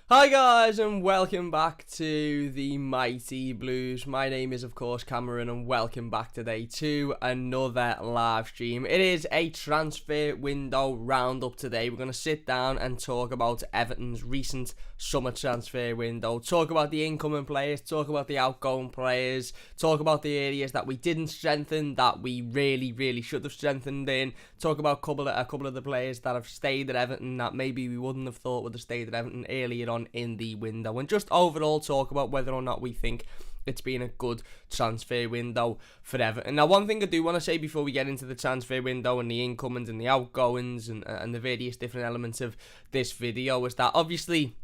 Hi guys and welcome back to the Mighty Blues. My name is of course Cameron and welcome back today to another live stream. It is a transfer window roundup today. We're going to sit down and talk about Everton's recent summer transfer window, talk about the incoming players, talk about the outgoing players, talk about the areas that we didn't strengthen that we really should have strengthened in, talk about a couple of the players that have stayed at Everton that maybe we wouldn't have thought would have stayed at Everton earlier on in the window, and just overall talk about whether or not we think it's been a good transfer window for Everton. Now, one thing I do want to say before we get into the transfer window and the incomings and the outgoings and the various different elements of this video is that obviously,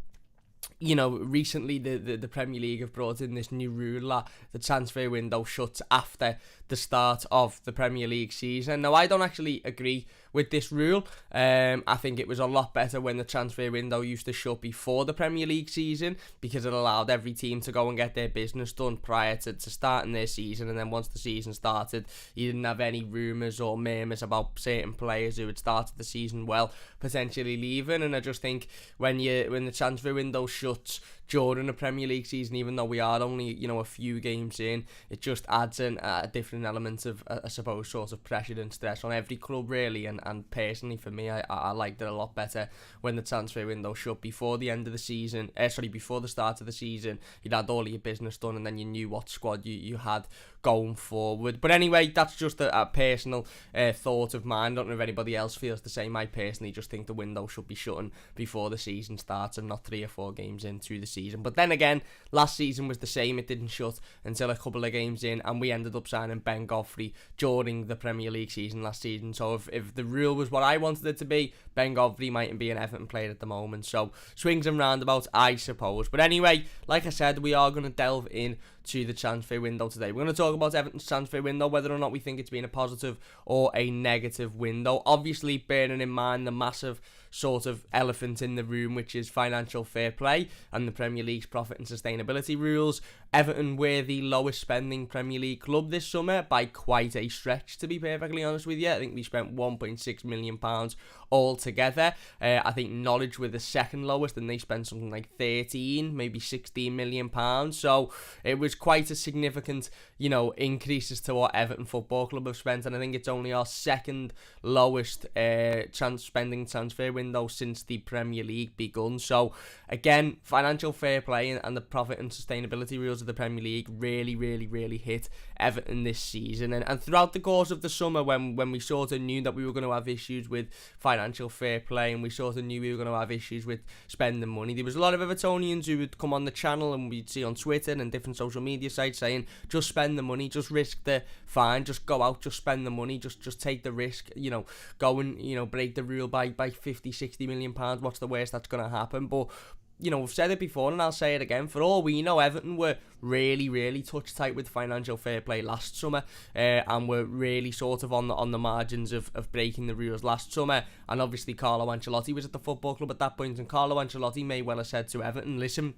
you know, recently the Premier League have brought in this new rule that the transfer window shuts after the start of the Premier League season. Now, I don't actually agree with this rule. I think it was a lot better when the transfer window used to shut before the Premier League season, because it allowed every team to go and get their business done prior to starting their season, and then once the season started, you didn't have any rumours or murmurs about certain players who had started the season well potentially leaving. And I just think when the transfer window shuts during the Premier League season, even though we are only, you know, a few games in, it just adds in a different element of, I suppose, sort of pressure and stress on every club, really. And personally, for me, I liked it a lot better when the transfer window shut before the end of the season. Before the start of the season, you'd had all of your business done, and then you knew what squad you had going forward. But anyway, that's just a personal thought of mine. I don't know if anybody else feels the same. I personally just think the window should be shutting before the season starts and not 3 or 4 games into the season. But then again, last season was the same. It didn't shut until a couple of games in, and we ended up signing Ben Godfrey during the Premier League season last season. So if the rule was what I wanted it to be, Ben Godfrey mightn't be an Everton player at the moment. So swings and roundabouts, I suppose. But anyway, like I said, we are going to delve in to the transfer window today. We're going to talk about Everton's transfer window, whether or not we think it's been a positive or a negative window. Obviously, bearing in mind the massive sort of elephant in the room, which is financial fair play and the Premier League's profit and sustainability rules. Everton were the lowest spending Premier League club this summer by quite a stretch, to be perfectly honest with you. I think we spent £1.6 million altogether. I think Norwich were the second lowest, and they spent something like 13, maybe 16 million pounds. So it was quite a significant, you know, increases to what Everton Football Club have spent, and I think it's only our second lowest spending transfer window since the Premier League begun. So again, financial fair play and the profit and sustainability rules of the Premier League really hit Everton this season. And throughout the course of the summer, when we sort of knew that we were going to have issues with financial fair play, and we sort of knew we were going to have issues with spending money, there was a lot of Evertonians who would come on the channel, and we'd see on Twitter and different social media sites saying, just spend the money, just risk the fine, just go out, just spend the money, just take the risk, you know, go and, you know, break the rule by 50-60 million pounds. What's the worst that's going to happen? But you know, we've said it before and I'll say it again, for all we know, Everton were really touch tight with financial fair play last summer, and were really sort of on the margins of breaking the rules last summer. And obviously Carlo Ancelotti was at the football club at that point, and Carlo Ancelotti may well have said to Everton, listen,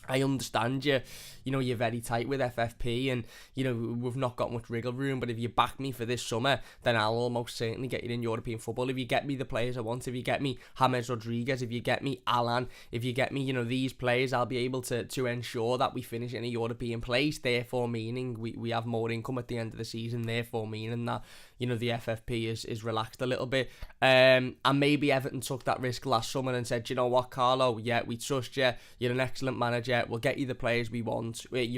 I understand you know, you're very tight with FFP, and, you know, we've not got much wriggle room, but if you back me for this summer, then I'll almost certainly get you in European football. If you get me the players I want, if you get me James Rodriguez, if you get me Alan, if you get me, you know, these players, I'll be able to ensure that we finish in a European place, therefore meaning we have more income at the end of the season, therefore meaning that, you know, the FFP is relaxed a little bit. And maybe Everton took that risk last summer and said, you know what, Carlo, yeah, we trust you, you're an excellent manager, we'll get you the players you want, we'll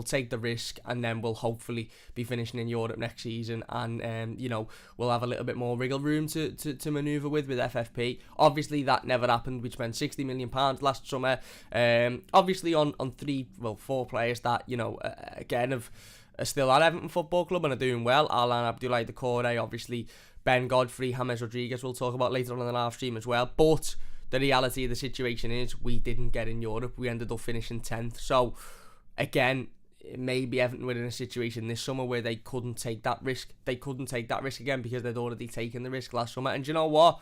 take the risk, and then we'll hopefully be finishing in Europe next season, and you know, we'll have a little bit more wriggle room to manoeuvre with FFP. Obviously that never happened. We spent £60 million last summer, obviously on 4 players that, you know, again are still at Everton Football Club and are doing well. Alan Abdoulaye Doucouré, obviously Ben Godfrey, James Rodriguez we'll talk about later on in the live stream as well. But the reality of the situation is we didn't get in Europe. We ended up finishing 10th. So again, maybe Everton were in a situation this summer where they couldn't take that risk. They couldn't take that risk again because they'd already taken the risk last summer. And you know what?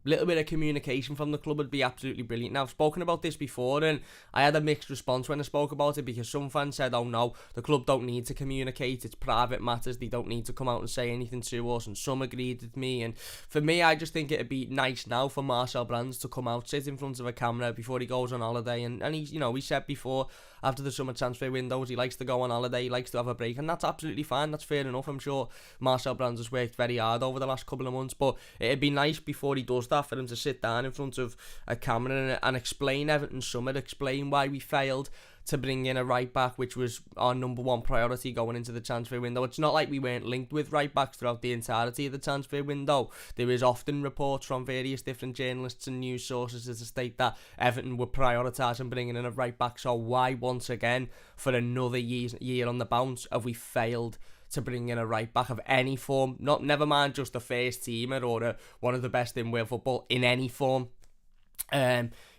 little bit of communication from the club would be absolutely brilliant. Now, I've spoken about this before, and I had a mixed response when I spoke about it, because some fans said, oh no, the club don't need to communicate, it's private matters, they don't need to come out and say anything to us, and some agreed with me. And for me, I just think it'd be nice now for Marcel Brands to come out, sit in front of a camera before he goes on holiday, and he's, he said before, after the summer transfer windows, he likes to go on holiday, he likes to have a break, and that's absolutely fine, that's fair enough. I'm sure Marcel Brands has worked very hard over the last couple of months, but it'd be nice before he does that for him to sit down in front of a camera and explain Everton's summer, explain why we failed to bring in a right back, which was our number one priority going into the transfer window. It's not like we weren't linked with right backs throughout the entirety of the transfer window. There is often reports from various different journalists and news sources to state that Everton were prioritising bringing in a right back. So why once again, for another year on the bounce, have we failed to bring in a right back of any form? Never mind just a first teamer or one of the best in world football, in any form.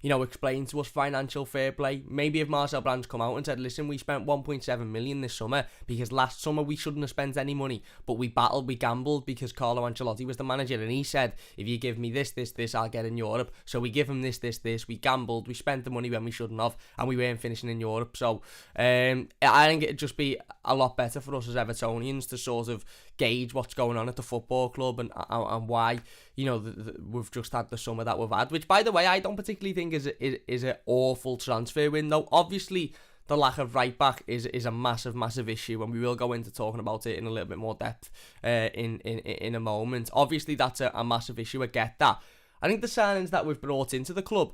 Explain to us financial fair play. Maybe if Marcel Brands come out and said, listen, we spent 1.7 million this summer because last summer we shouldn't have spent any money, but we gambled because Carlo Ancelotti was the manager, and he said, if you give me this, I'll get in Europe. So we give him this, we gambled, we spent the money when we shouldn't have, and we weren't finishing in Europe. So I think it'd just be a lot better for us as Evertonians to sort of gauge what's going on at the football club and why, we've just had the summer that we've had, which, by the way, I don't particularly think is an awful transfer window. Obviously, the lack of right back is a massive issue, and we will go into talking about it in a little bit more depth in a moment. Obviously, that's a massive issue. I get that. I think the signings that we've brought into the club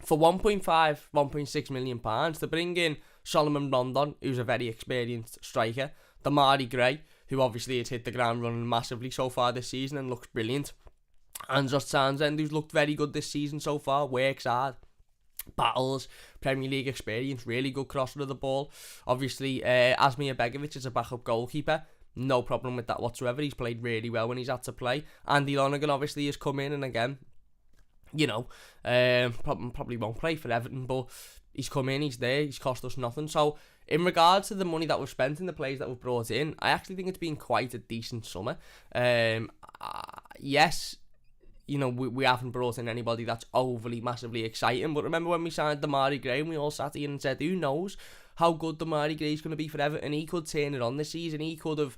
for 1.6 million pounds to bring in Solomon Rondon, who's a very experienced striker, Damari Gray, who obviously has hit the ground running massively so far this season and looks brilliant, and Josh Townsend, who's looked very good this season so far, works hard, battles, Premier League experience, really good crosser of the ball. Obviously, Asmir Begovic is a backup goalkeeper, no problem with that whatsoever. He's played really well when he's had to play. Andy Lonergan obviously has come in, and again, probably won't play for Everton, but he's come in, he's there, he's cost us nothing. So in regards to the money that we've spent and the players that we've brought in, I actually think it's been quite a decent summer. Yes, we haven't brought in anybody that's overly massively exciting, but remember when we signed Damari Gray and we all sat here and said, who knows how good Damari Gray is going to be for Everton? He could turn it on this season. He could have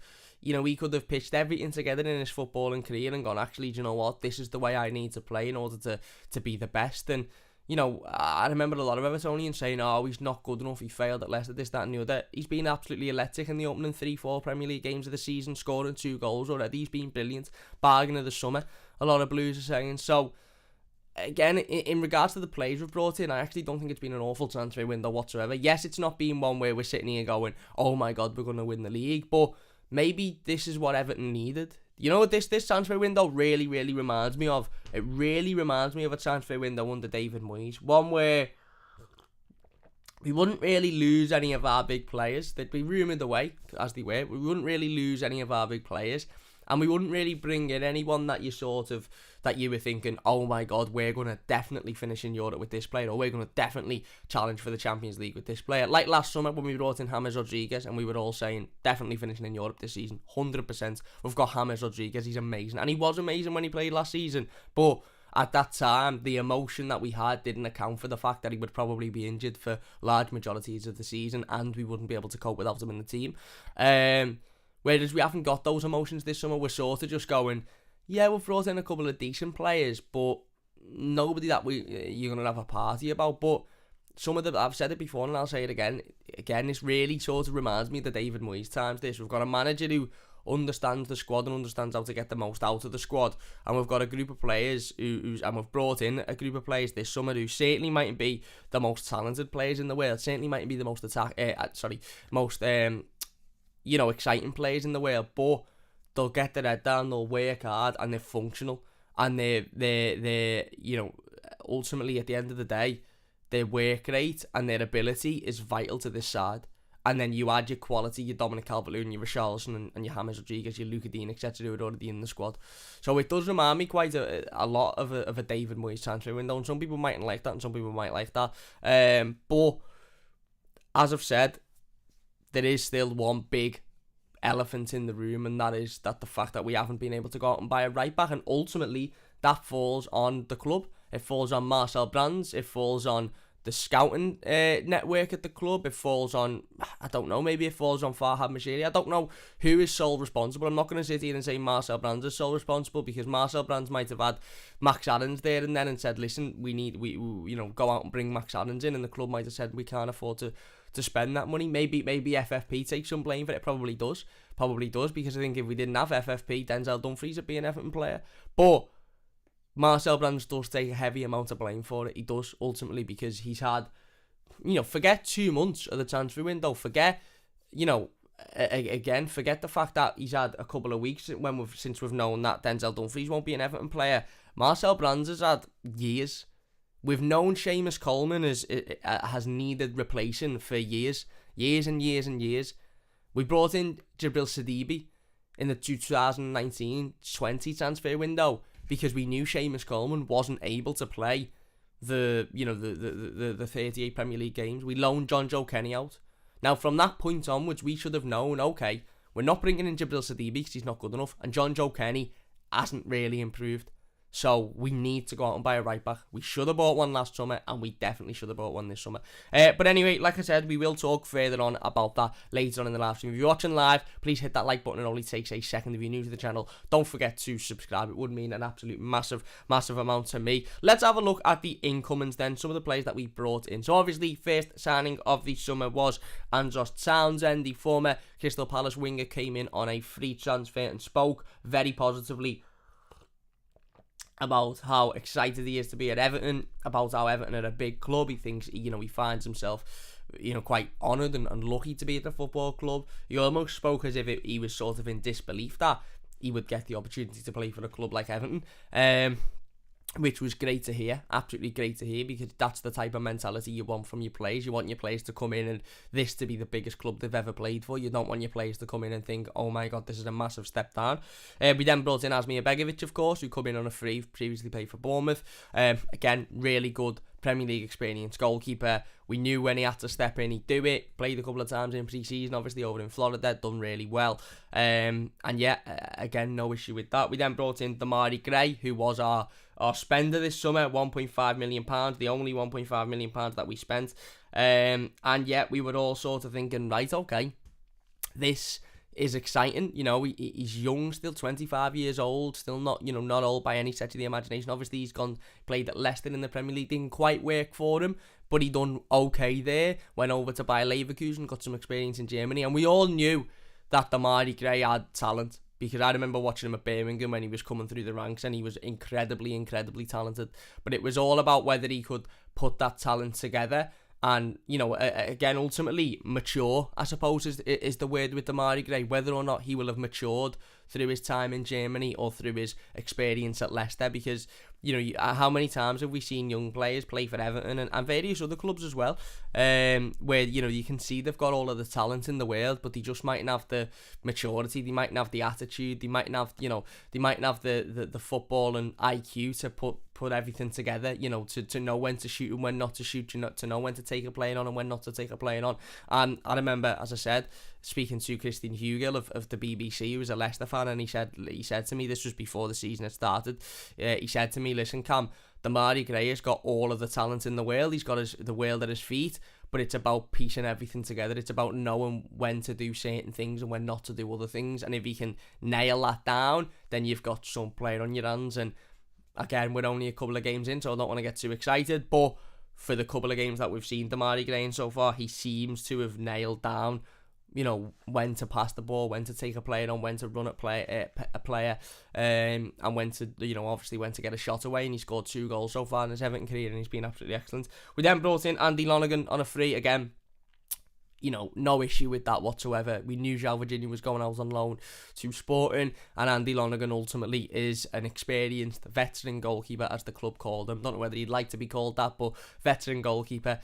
pitched everything together in his footballing career and gone, actually, do you know what, this is the way I need to play in order to be the best. And I remember a lot of Evertonians saying, oh, he's not good enough, he failed at Leicester, this, that and the other. He's been absolutely electric in the opening 3-4 Premier League games of the season, scoring 2 goals already. He's been brilliant. Bargain of the summer, a lot of Blues are saying. So, again, in regards to the players we've brought in, I actually don't think it's been an awful transfer window whatsoever. Yes, it's not been one where we're sitting here going, oh my God, we're going to win the league, but maybe this is what Everton needed. This transfer window really reminds me of. It really reminds me of a transfer window under David Moyes. One where we wouldn't really lose any of our big players. They'd be rumoured away, as they were. We wouldn't really lose any of our big players. And we wouldn't really bring in anyone that you were thinking, oh my God, we're going to definitely finish in Europe with this player, or we're going to definitely challenge for the Champions League with this player. Like last summer when we brought in James Rodriguez, and we were all saying, definitely finishing in Europe this season, 100%. We've got James Rodriguez, he's amazing. And he was amazing when he played last season, but at that time, the emotion that we had didn't account for the fact that he would probably be injured for large majorities of the season, and we wouldn't be able to cope without him in the team. Whereas we haven't got those emotions this summer. We're sort of just going, yeah, we've brought in a couple of decent players, but nobody that you're going to have a party about. But some of the, I've said it before and I'll say it again, this really sort of reminds me of the David Moyes times. We've got a manager who understands the squad and understands how to get the most out of the squad, and we've got a group of players and we've brought in a group of players this summer who certainly mightn't be the most talented players in the world, certainly mightn't be the most exciting players in the world, but they'll get their head down, they'll work hard, and they're functional, and they're ultimately at the end of the day, their work rate and their ability is vital to this side. And then you add your quality, your Dominic Calvert-Lewin, your Richarlison, and your James Rodriguez, your Luka Dean, etc., who are already in the squad. So it does remind me quite a lot of a David Moyes transfer window, and some people mightn't like that, and some people might like that. But as I've said, there is still one big elephant in the room, and that is the fact that we haven't been able to go out and buy a right back, and ultimately that falls on the club. It falls on Marcel Brands. It falls on the scouting network at the club. It falls on, I don't know, maybe it falls on Farhad Moshiri. I don't know who is sole responsible. I'm not going to sit here and say Marcel Brands is sole responsible, because Marcel Brands might have had Max Aarons there and then and said, listen, we go out and bring Max Aarons in, and the club might have said we can't afford to spend that money. Maybe FFP takes some blame for it. Probably does, because I think if we didn't have FFP, Denzel Dumfries would be an Everton player. But Marcel Brands does take a heavy amount of blame for it. He does, ultimately, because he's had, forget 2 months of the transfer window. Forget, forget the fact that he's had a couple of weeks since we've known that Denzel Dumfries won't be an Everton player. Marcel Brands has had years. We've known Seamus Coleman has needed replacing for years and years and years. We brought in Jibril Sidibe in the 2019-20 transfer window because we knew Seamus Coleman wasn't able to play the 38 Premier League games. We loaned John Joe Kenny out. Now, from that point onwards, we should have known, okay, we're not bringing in Jibril Sidibe because he's not good enough, and John Joe Kenny hasn't really improved. So we need to go out and buy a right back. We should have bought one last summer, and we definitely should have bought one this summer. But anyway, like I said, we will talk further on about that later on in the live stream. If you're watching live, please hit that like button. It only takes a second. If you're new to the channel, don't forget to subscribe. It would mean an absolute massive amount to me. Let's have a look at the incomings then, some of the players that we brought in. So obviously, first signing of the summer was Andros Townsend, the former Crystal Palace winger, came in on a free transfer and spoke very positively about how excited he is to be at Everton, about how Everton are a big club. He thinks, he finds himself, quite honoured and lucky to be at the football club. He almost spoke as if he was sort of in disbelief that he would get the opportunity to play for a club like Everton, which was great to hear, absolutely great to hear, because that's the type of mentality you want from your players. You want your players to come in and this to be the biggest club they've ever played for. You don't want your players to come in and think, oh my god, this is a massive step down. We then brought in Asmir Begovic, of course, who come in on a free, previously played for Bournemouth. Again, really good Premier League experience goalkeeper. We knew when he had to step in, he'd do it. Played a couple of times in pre-season, obviously over in Florida, done really well. And yeah, again, no issue with that. We then brought in Demarai Gray, who was our spender this summer, £1.5 million, the only £1.5 million that we spent. And yeah, we were all sort of thinking, right, okay, this is exciting. He's young, still 25 years old, still not old by any stretch of the imagination. Obviously, he's played at Leicester in the Premier League, didn't quite work for him, but he done okay there. Went over to Bayer Leverkusen, got some experience in Germany, and we all knew that Demarai Gray had talent, because I remember watching him at Birmingham when he was coming through the ranks, and he was incredibly talented. But it was all about whether he could put that talent together and, again, ultimately mature, I suppose, is the word with Demarai Gray. Whether or not he will have matured through his time in Germany or through his experience at Leicester, because how many times have we seen young players play for Everton and various other clubs as well, where you can see they've got all of the talent in the world, but they just mightn't have the maturity, they mightn't have the attitude, they mightn't have the football and IQ to put everything together, to know when to shoot and when not to shoot, to know when to take a player on and when not to take a player on. And I remember, as I said, speaking to Christian Hugel of the BBC, who was a Leicester fan, and he said to me, this was before the season had started, he said to me, listen, Cam, Demarai Gray has got all of the talent in the world, he's got the world at his feet, but it's about piecing everything together. It's about knowing when to do certain things and when not to do other things, and if he can nail that down, then you've got some player on your hands. And again, we're only a couple of games in, so I don't want to get too excited, but for the couple of games that we've seen Demarai Gray in so far, he seems to have nailed down when to pass the ball, when to take a player on, when to run at a player, and when to, obviously when to get a shot away. And he scored 2 goals so far in his Everton career, and he's been absolutely excellent. We then brought in Andy Lonergan on a free. Again, no issue with that whatsoever. We knew João Virginia was going out on loan to Sporting, and Andy Lonergan ultimately is an experienced veteran goalkeeper, as the club called him. Don't know whether he'd like to be called that, but veteran goalkeeper.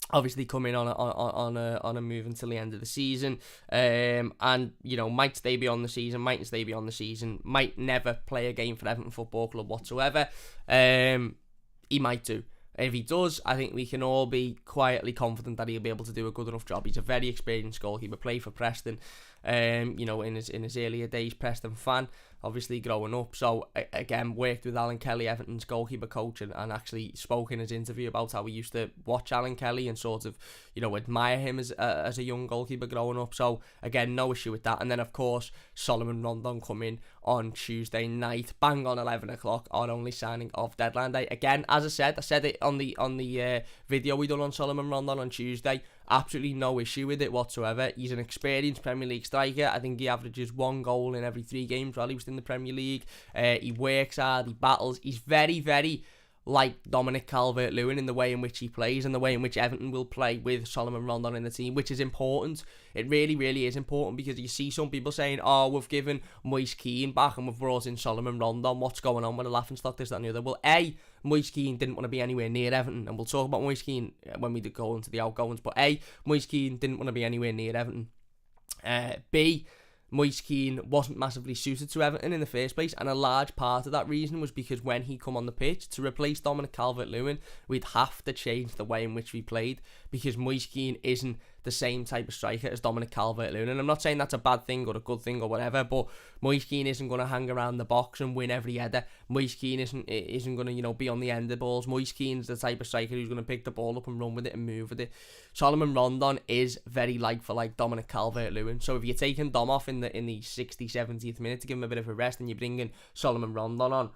Obviously coming on a move until the end of the season, and might stay beyond the season, mightn't stay beyond the season, might never play a game for Everton Football Club whatsoever. He might do. If he does, I think we can all be quietly confident that he'll be able to do a good enough job. He's a very experienced goalkeeper, played for Preston, in his earlier days, Preston fan, obviously growing up. So again, worked with Alan Kelly, Everton's goalkeeper coach, and actually spoke in his interview about how he used to watch Alan Kelly and sort of, admire him as a young goalkeeper growing up. So again, no issue with that. And then of course, Solomon Rondon come in on Tuesday night, bang on 11 o'clock, our only signing of deadline day. Again, as I said it on the video we done on Solomon Rondon on Tuesday. Absolutely no issue with it whatsoever. He's an experienced Premier League striker. I think he averages 1 goal in every 3 games while he was in the Premier League. He works hard, he battles. He's very, very like Dominic Calvert-Lewin in the way in which he plays and the way in which Everton will play with Solomon Rondon in the team, which is important. It really, really is important, because you see some people saying, oh, we've given Moise Kean back and we've brought in Solomon Rondon. What's going on with the laughingstock, this, that and the other? Well, Moise Kean didn't want to be anywhere near Everton, and we'll talk about Moise Kean when we go into the outgoings, but Moise Kean didn't want to be anywhere near Everton. B, Moise Kean wasn't massively suited to Everton in the first place, and a large part of that reason was because when he come on the pitch, to replace Dominic Calvert-Lewin, we'd have to change the way in which we played, because Moise Kean isn't the same type of striker as Dominic Calvert-Lewin. And I'm not saying that's a bad thing or a good thing or whatever, but Moise Kean isn't going to hang around the box and win every header. Moise Kean isn't going to, be on the end of balls. Moise Kean's the type of striker who's going to pick the ball up and run with it and move with it. Solomon Rondon is very like Dominic Calvert-Lewin. So if you're taking Dom off in the 60th, 70th minute to give him a bit of a rest, and you're bringing Solomon Rondon on,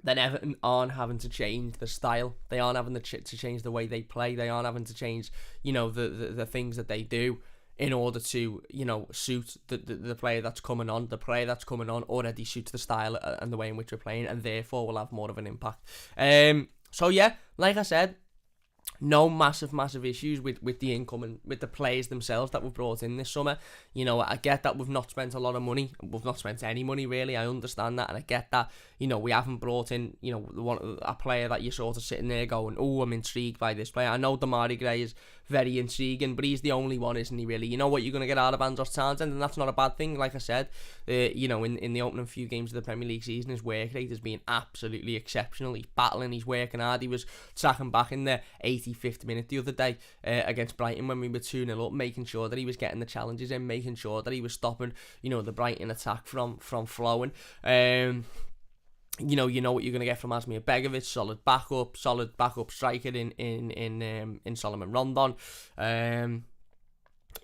then Everton aren't having to change the style. They aren't having to change the way they play. They aren't having to change, the things that they do in order to, suit the player that's coming on. The player that's coming on already suits the style and the way in which we're playing, and therefore will have more of an impact. So yeah, like I said, no massive issues with the incoming, with the players themselves that we've brought in this summer. I get that we've not spent a lot of money. We've not spent any money, really. I understand that, and I get that, we haven't brought in, a player that you're sort of sitting there going, oh, I'm intrigued by this player. I know Demarai Gray is very intriguing, but he's the only one, isn't he, really? You know what you're going to get out of Andros Townsend, and that's not a bad thing. Like I said, in the opening few games of the Premier League season, his work rate has been absolutely exceptional. He's battling, he's working hard. He was tracking back in the 85th minute the other day against Brighton when we were 2-0 up, making sure that he was getting the challenges in, making sure that he was stopping, the Brighton attack from flowing. You know what you're going to get from Asmir Begovic, solid backup striker in Solomon Rondon.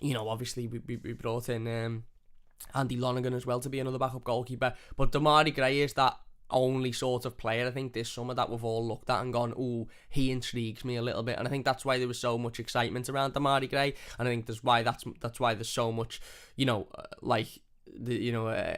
Obviously we brought in Andy Lonergan as well to be another backup goalkeeper, but Demarai Gray is that only sort of player, I think, this summer that we've all looked at and gone, ooh, he intrigues me a little bit. And I think that's why there was so much excitement around Demarai Gray, and I think that's why there's so much,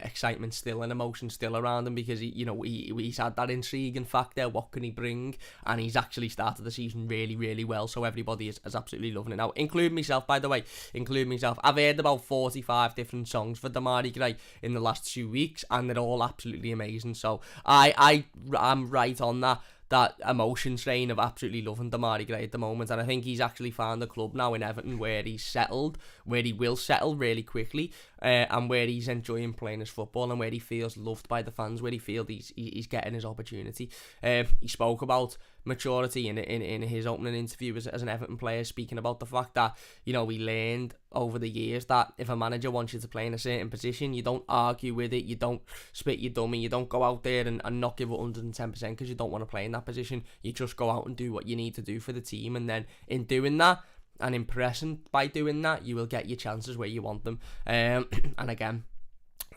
excitement still and emotion still around him, because he's had that intrigue and factor. What can he bring? And he's actually started the season really, really well, so everybody is absolutely loving it now, including myself, by the way. I've heard about 45 different songs for Demarai Gray in the last 2 weeks, and they're all absolutely amazing. So I'm right on that emotion train of absolutely loving Demarai Gray at the moment, and I think he's actually found a club now in Everton where he's settled, where he will settle really quickly, and where he's enjoying playing his football, and where he feels loved by the fans, where he feels he's getting his opportunity. He spoke about maturity in his opening interview as an Everton player, speaking about the fact that he learned over the years that if a manager wants you to play in a certain position, you don't argue with it, you don't spit your dummy, you don't go out there and not give it 110% because you don't want to play in that position. You just go out and do what you need to do for the team, and then in doing that and impressing by doing that, you will get your chances where you want them. And again,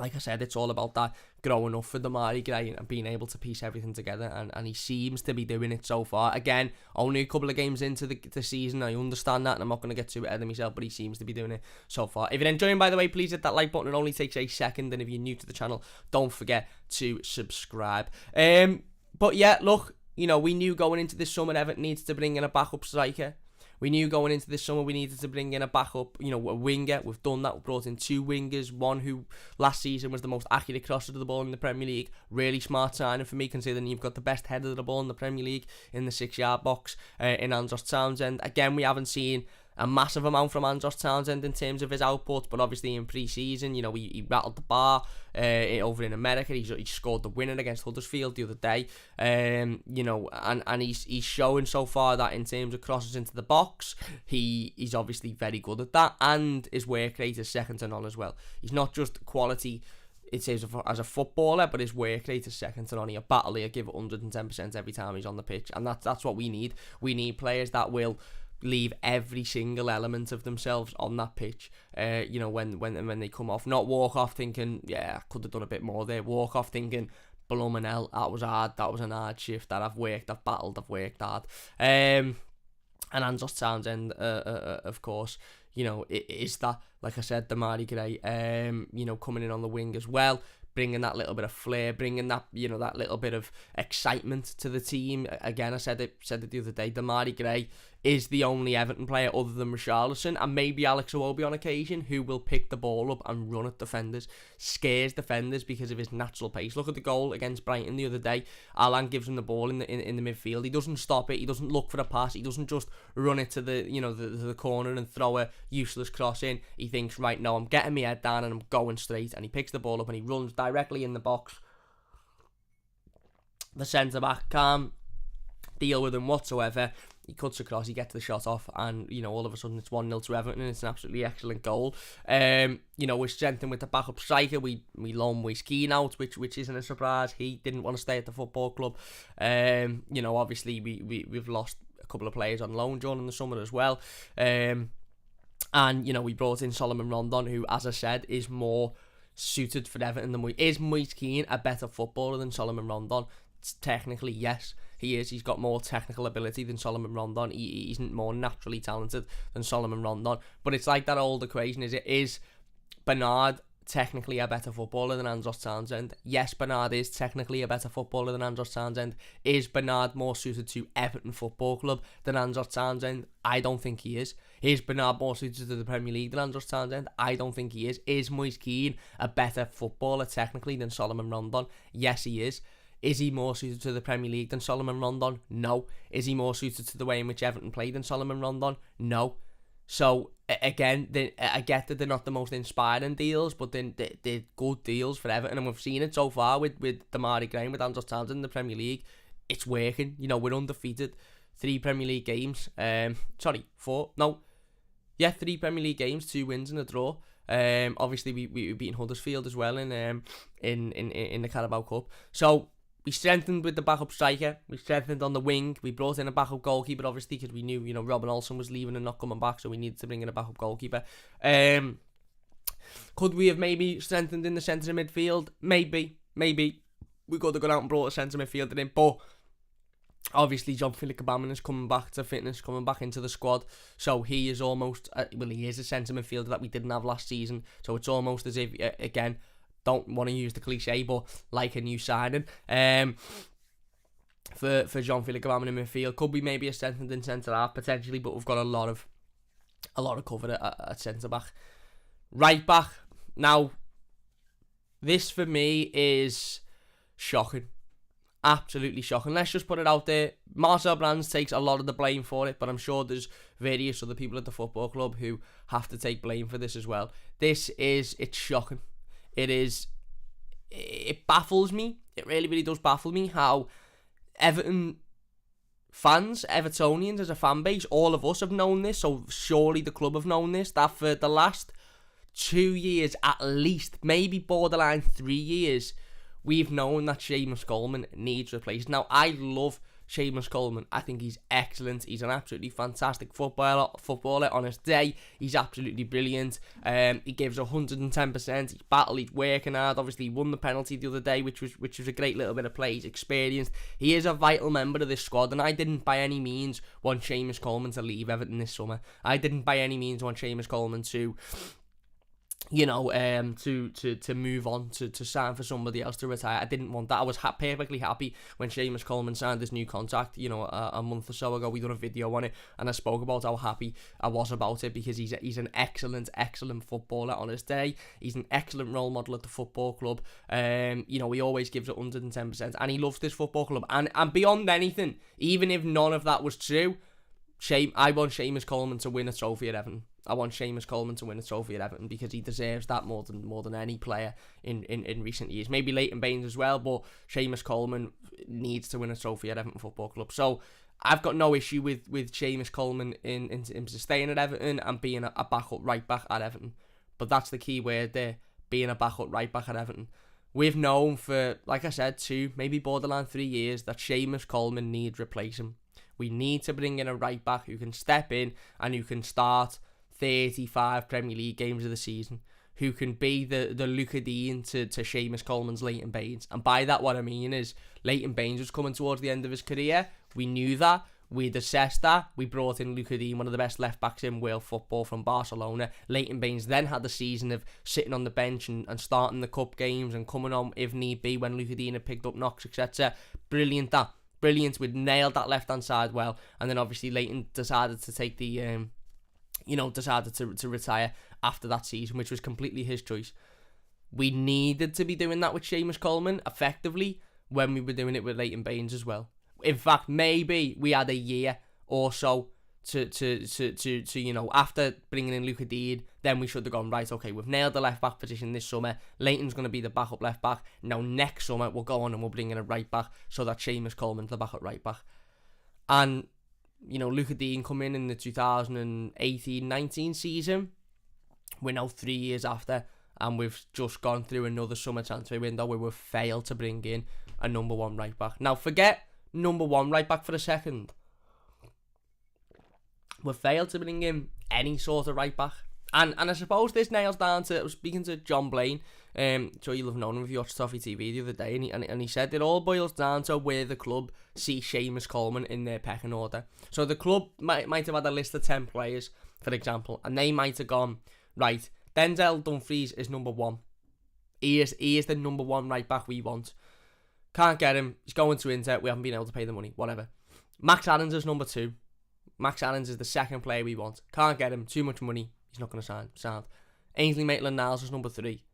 like I said, it's all about that growing up for Demarai Gray and being able to piece everything together, and he seems to be doing it so far. Again, only a couple of games into the season, I understand that, and I'm not going to get too ahead of myself, but he seems to be doing it so far. If you're enjoying, by the way, please hit that like button. It only takes a second, and if you're new to the channel, don't forget to subscribe. But yeah, look, we knew going into this summer Everton needs to bring in a backup striker. We knew going into this summer we needed to bring in a backup, a winger. We've done that. We brought in 2 wingers. One who last season was the most accurate crosser to the ball in the Premier League. Really smart signing for me, considering you've got the best header of the ball in the Premier League in the 6-yard box in Andros Townsend. Again, we haven't seen a massive amount from Andros Townsend in terms of his output, but obviously in pre-season, you know, he rattled the bar over in America. He scored the winner against Huddersfield the other day, you know, and he's showing so far that in terms of crosses into the box, he's obviously very good at that, and his work rate is second to none as well. He's not just quality, it says, as a footballer, but his work rate is second to none. He'll battle, he'll give 110% every time he's on the pitch, and that's what we need. We need players that will leave every single element of themselves on that pitch, you know, when they come off. Not walk off thinking, yeah, I could have done a bit more there. Walk off thinking, blooming hell, that was hard, that was an hard shift, that I've battled, I've worked hard. And Andros Townsend, of course, you know, it is that, like I said, Demarai Gray, you know, coming in on the wing as well, bringing that little bit of flair, bringing that, you know, that little bit of excitement to the team. Again, I said it the other day, Demarai Gray is the only Everton player other than Richarlison and maybe Alex Iwobi on occasion who will pick the ball up and run at defenders, scares defenders because of his natural pace. Look at the goal against Brighton the other day. Alan gives him the ball in the midfield. He doesn't stop it. He doesn't look for a pass. He doesn't just run it to the, you know, the corner and throw a useless cross in. He thinks, right, no, I'm getting my head down and I'm going straight, and he picks the ball up and he runs directly in the box. The centre back can't deal with him whatsoever. He cuts across, he gets the shot off, and, you know, all of a sudden it's 1-0 to Everton, and it's an absolutely excellent goal. You know, we're strengthened with the backup striker. We loan Moise Keane out, which isn't a surprise. He didn't want to stay at the football club. You know, obviously we've lost a couple of players on loan during the summer as well. And, you know, we brought in Solomon Rondon, who, as I said, is more suited for Everton than Is Moise Keane a better footballer than Solomon Rondon? Technically, yes, he is. He's got more technical ability than Solomon Rondon. He isn't more naturally talented than Solomon Rondon. But it's like that old equation, is Bernard technically a better footballer than Andros Townsend? Yes, Bernard is technically a better footballer than Andros Townsend. Is Bernard more suited to Everton Football Club than Andros Townsend? I don't think he is. Is Bernard more suited to the Premier League than Andros Townsend? I don't think he is. Is Moise Keane a better footballer technically than Solomon Rondon? Yes, he is. Is he more suited to the Premier League than Solomon Rondon? No. Is he more suited to the way in which Everton play than Solomon Rondon? No. So, again, I get that they're not the most inspiring deals, but they're good deals for Everton, and we've seen it so far with Demarai Gray, with Andros Townsend in the Premier League. It's working. You know, we're undefeated. 3 Premier League games. 4. No. Yeah, 3 Premier League games, 2 wins and a draw. Obviously, we beat Huddersfield as well in the Carabao Cup. So, we strengthened with the backup striker. We strengthened on the wing. We brought in a backup goalkeeper, obviously, because we knew, you know, Robin Olsen was leaving and not coming back, so we needed to bring in a backup goalkeeper. Could we have maybe strengthened in the centre of midfield? Maybe. We could have gone out and brought a centre midfielder in, but obviously Jean-Philippe Gbamin is coming back to fitness, coming back into the squad, so he is almost, he is a centre midfielder that we didn't have last season, so it's almost as if, again, don't want to use the cliche, but like a new signing for Jean-Philippe Gbamin in midfield. Could be maybe a strengthened in centre half potentially, but we've got a lot of cover at centre back. Right back, now this for me is shocking, absolutely shocking. Let's just put it out there. Marcel Brands takes a lot of the blame for it, but I'm sure there's various other people at the football club who have to take blame for this as well. It's shocking. It baffles me. It really, really does baffle me how Everton fans, Evertonians as a fan base, all of us have known this, so surely the club have known this, that for the last 2 years at least, maybe borderline 3 years, we've known that Seamus Coleman needs replaced. Now, I love Seamus Coleman. I think he's excellent. He's an absolutely fantastic footballer on his day. He's absolutely brilliant. He gives 110%. He's battled. He's working hard. Obviously, he won the penalty the other day, which was a great little bit of play. He's experienced. He is a vital member of this squad, and I didn't by any means want Seamus Coleman to leave Everton this summer. I didn't by any means want Seamus Coleman to, you know, to move on, to sign for somebody else, to retire. I didn't want that. I was perfectly happy when Seamus Coleman signed his new contract, you know, a month or so ago. We done a video on it, and I spoke about how happy I was about it, because he's an excellent footballer on his day. He's an excellent role model at the football club. You know, he always gives it 110%, and he loves this football club. And beyond anything, even if none of that was true, I want Seamus Coleman to win a trophy at Everton. I want Seamus Coleman to win a trophy at Everton because he deserves that more than any player in recent years. Maybe Leighton Baines as well, but Seamus Coleman needs to win a trophy at Everton Football Club. So I've got no issue with Seamus Coleman in staying at Everton and being a backup right back at Everton. But that's the key word there, being a backup right back at Everton. We've known for, like I said, 2, maybe borderline 3 years that Seamus Coleman needs replacing. We need to bring in a right back who can step in and who can start 35 Premier League games of the season, who can be the Luca Dean to Seamus Coleman's Leighton Baines. And by that, what I mean is Leighton Baines was coming towards the end of his career. We knew that. We'd assessed that. We brought in Luca Dean, one of the best left-backs in world football, from Barcelona. Leighton Baines then had the season of sitting on the bench and starting the cup games and coming on if need be when Luca Dean had picked up knocks, etc. Brilliant that. Brilliant. We'd nailed that left-hand side well. And then obviously Leighton decided to take the... decided to retire after that season, which was completely his choice. We needed to be doing that with Seamus Coleman effectively when we were doing it with Leighton Baines as well. In fact, maybe we had a year or so to after bringing in Luca Dean, then we should have gone, right, okay, we've nailed the left back position this summer. Leighton's going to be the backup left back. Now next summer we'll go on and we'll bring in a right back so that Seamus Coleman's the backup right back. And Luca Dean come in the 2018-19 season. We're now 3 years after, and we've just gone through another summer transfer window where we've failed to bring in a number one right back. Now, forget number one right back for a second. We've failed to bring in any sort of right back. And I suppose this nails down to, I was speaking to John Blaine, so you'll have known him if you watched Toffee TV the other day, and he said it all boils down to where the club see Seamus Coleman in their pecking order. So the club might have had a list of 10 players, for example, and they might have gone, right, Denzel Dumfries is number 1. He is the number 1 right back we want. Can't get him, he's going to Inter, we haven't been able to pay the money, whatever. Max Adams is number 2. Max Adams is the second player we want. Can't get him, too much money. He's not going to sign. Ainsley Maitland-Niles is number 3.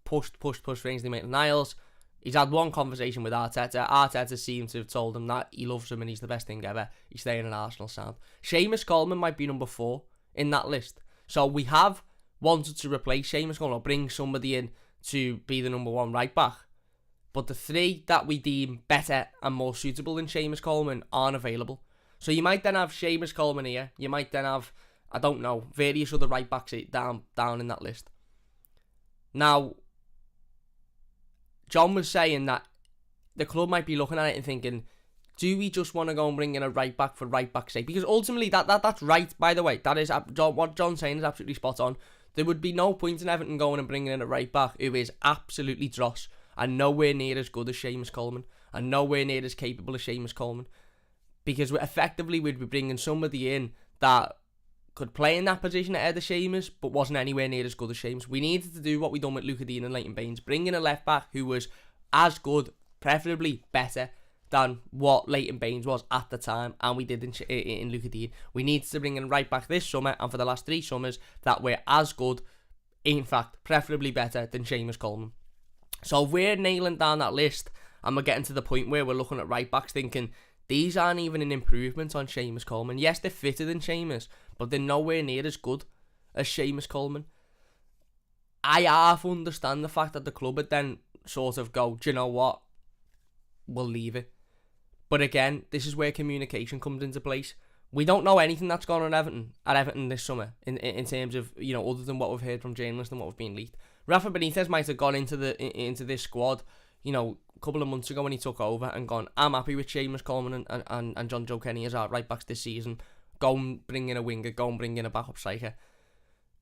Pushed for Ainsley Maitland-Niles. He's had one conversation with Arteta. Arteta seems to have told him that he loves him and he's the best thing ever. He's staying at Arsenal sound. Seamus Coleman might be number 4 in that list. So we have wanted to replace Seamus Coleman or bring somebody in to be the number 1 right back. But the 3 that we deem better and more suitable than Seamus Coleman aren't available. So you might then have Seamus Coleman here. You might then have, I don't know, various other right backs down in that list. Now, John was saying that the club might be looking at it and thinking, do we just want to go and bring in a right back for right back's sake? Because ultimately, that's right, by the way. That is what John's saying is absolutely spot on. There would be no point in Everton going and bringing in a right back who is absolutely dross and nowhere near as good as Seamus Coleman and nowhere near as capable as Seamus Coleman. Because effectively, we'd be bringing somebody in that could play in that position ahead of Seamus, but wasn't anywhere near as good as Seamus. We needed to do what we done with Luca Dean and Leighton Baines, bring in a left back who was as good, preferably better, than what Leighton Baines was at the time, and we did in Luca Dean. We needed to bring in a right back this summer, and for the last 3 summers, that were as good, in fact, preferably better than Seamus Coleman. So if we're nailing down that list, and we're getting to the point where we're looking at right backs thinking, these aren't even an improvement on Seamus Coleman. Yes, they're fitter than Seamus, but they're nowhere near as good as Seamus Coleman. I half understand the fact that the club would then sort of go, do you know what? We'll leave it. But again, this is where communication comes into place. We don't know anything that's gone on at Everton this summer in terms of, other than what we've heard from journalists and what we've been leaked. Rafa Benitez might have gone into this squad, a couple of months ago when he took over and gone, I'm happy with Seamus Coleman and John Joe Kenny as our right backs this season. Go and bring in a winger, go and bring in a backup striker.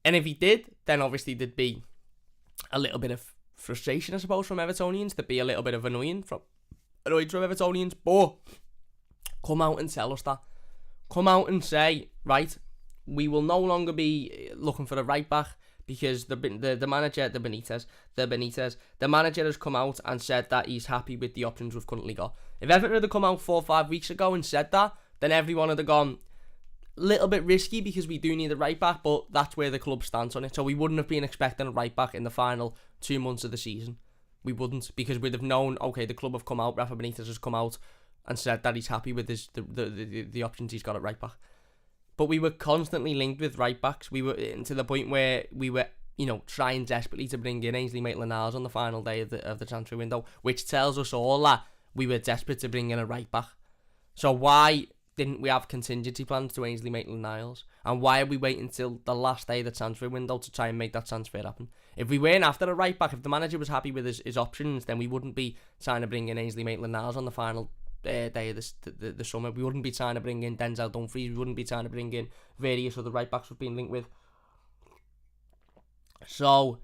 And if he did, then obviously there'd be a little bit of frustration, I suppose, from Evertonians. There'd be a little bit of annoyed from Evertonians. But come out and tell us that. Come out and say, right, we will no longer be looking for a right back because the manager, the manager has come out and said that he's happy with the options we've currently got. If Everton had come out 4 or 5 weeks ago and said that, then everyone would have gone, little bit risky because we do need a right back, but that's where the club stands on it. So we wouldn't have been expecting a right back in the final 2 months of the season. We wouldn't, because we'd have known, okay, the club have come out, Rafa Benitez has come out and said that he's happy with the options he's got at right back. but we were constantly linked with right backs. We were to the point where we were, trying desperately to bring in Ainsley Maitland-Niles on the final day of the transfer window, which tells us all that we were desperate to bring in a right back. So why didn't we have contingency plans to Ainsley Maitland-Niles? And why are we waiting until the last day of the transfer window to try and make that transfer happen? If we weren't after a right back, if the manager was happy with his options, then we wouldn't be trying to bring in Ainsley Maitland-Niles on the final day of the summer. We wouldn't be trying to bring in Denzel Dumfries. We wouldn't be trying to bring in various other right backs we've been linked with. So,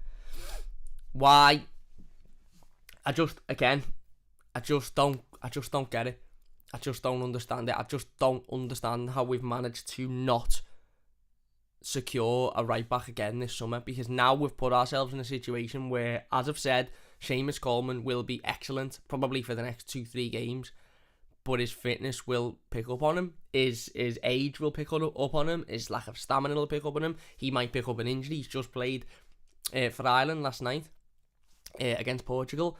why? I just don't get it. I just don't understand it. I just don't understand how we've managed to not secure a right back again this summer, because now we've put ourselves in a situation where, as I've said, Seamus Coleman will be excellent probably for the next 2-3 games, but his fitness will pick up on him, his age will pick up on him, his lack of stamina will pick up on him, he might pick up an injury. He's just played for Ireland last night against Portugal,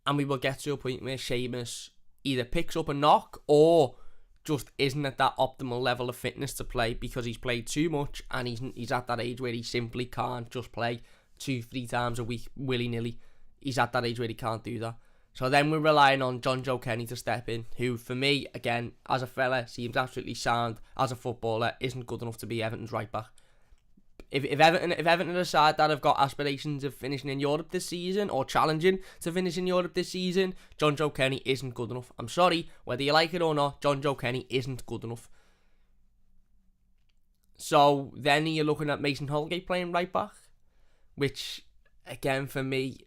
and we will get to a point where Seamus either picks up a knock or just isn't at that optimal level of fitness to play because he's played too much, and he's at that age where he simply can't just play 2-3 times a week willy-nilly. He's at that age where he can't do that. So then we're relying on John Joe Kenny to step in, who for me, again, as a fella, seems absolutely sound. As a footballer, isn't good enough to be Everton's right back. If Everton are a side that have got aspirations of finishing in Europe this season, or challenging to finish in Europe this season, John Joe Kenny isn't good enough. I'm sorry, whether you like it or not, John Joe Kenny isn't good enough. So then you're looking at Mason Holgate playing right back, which, again, for me,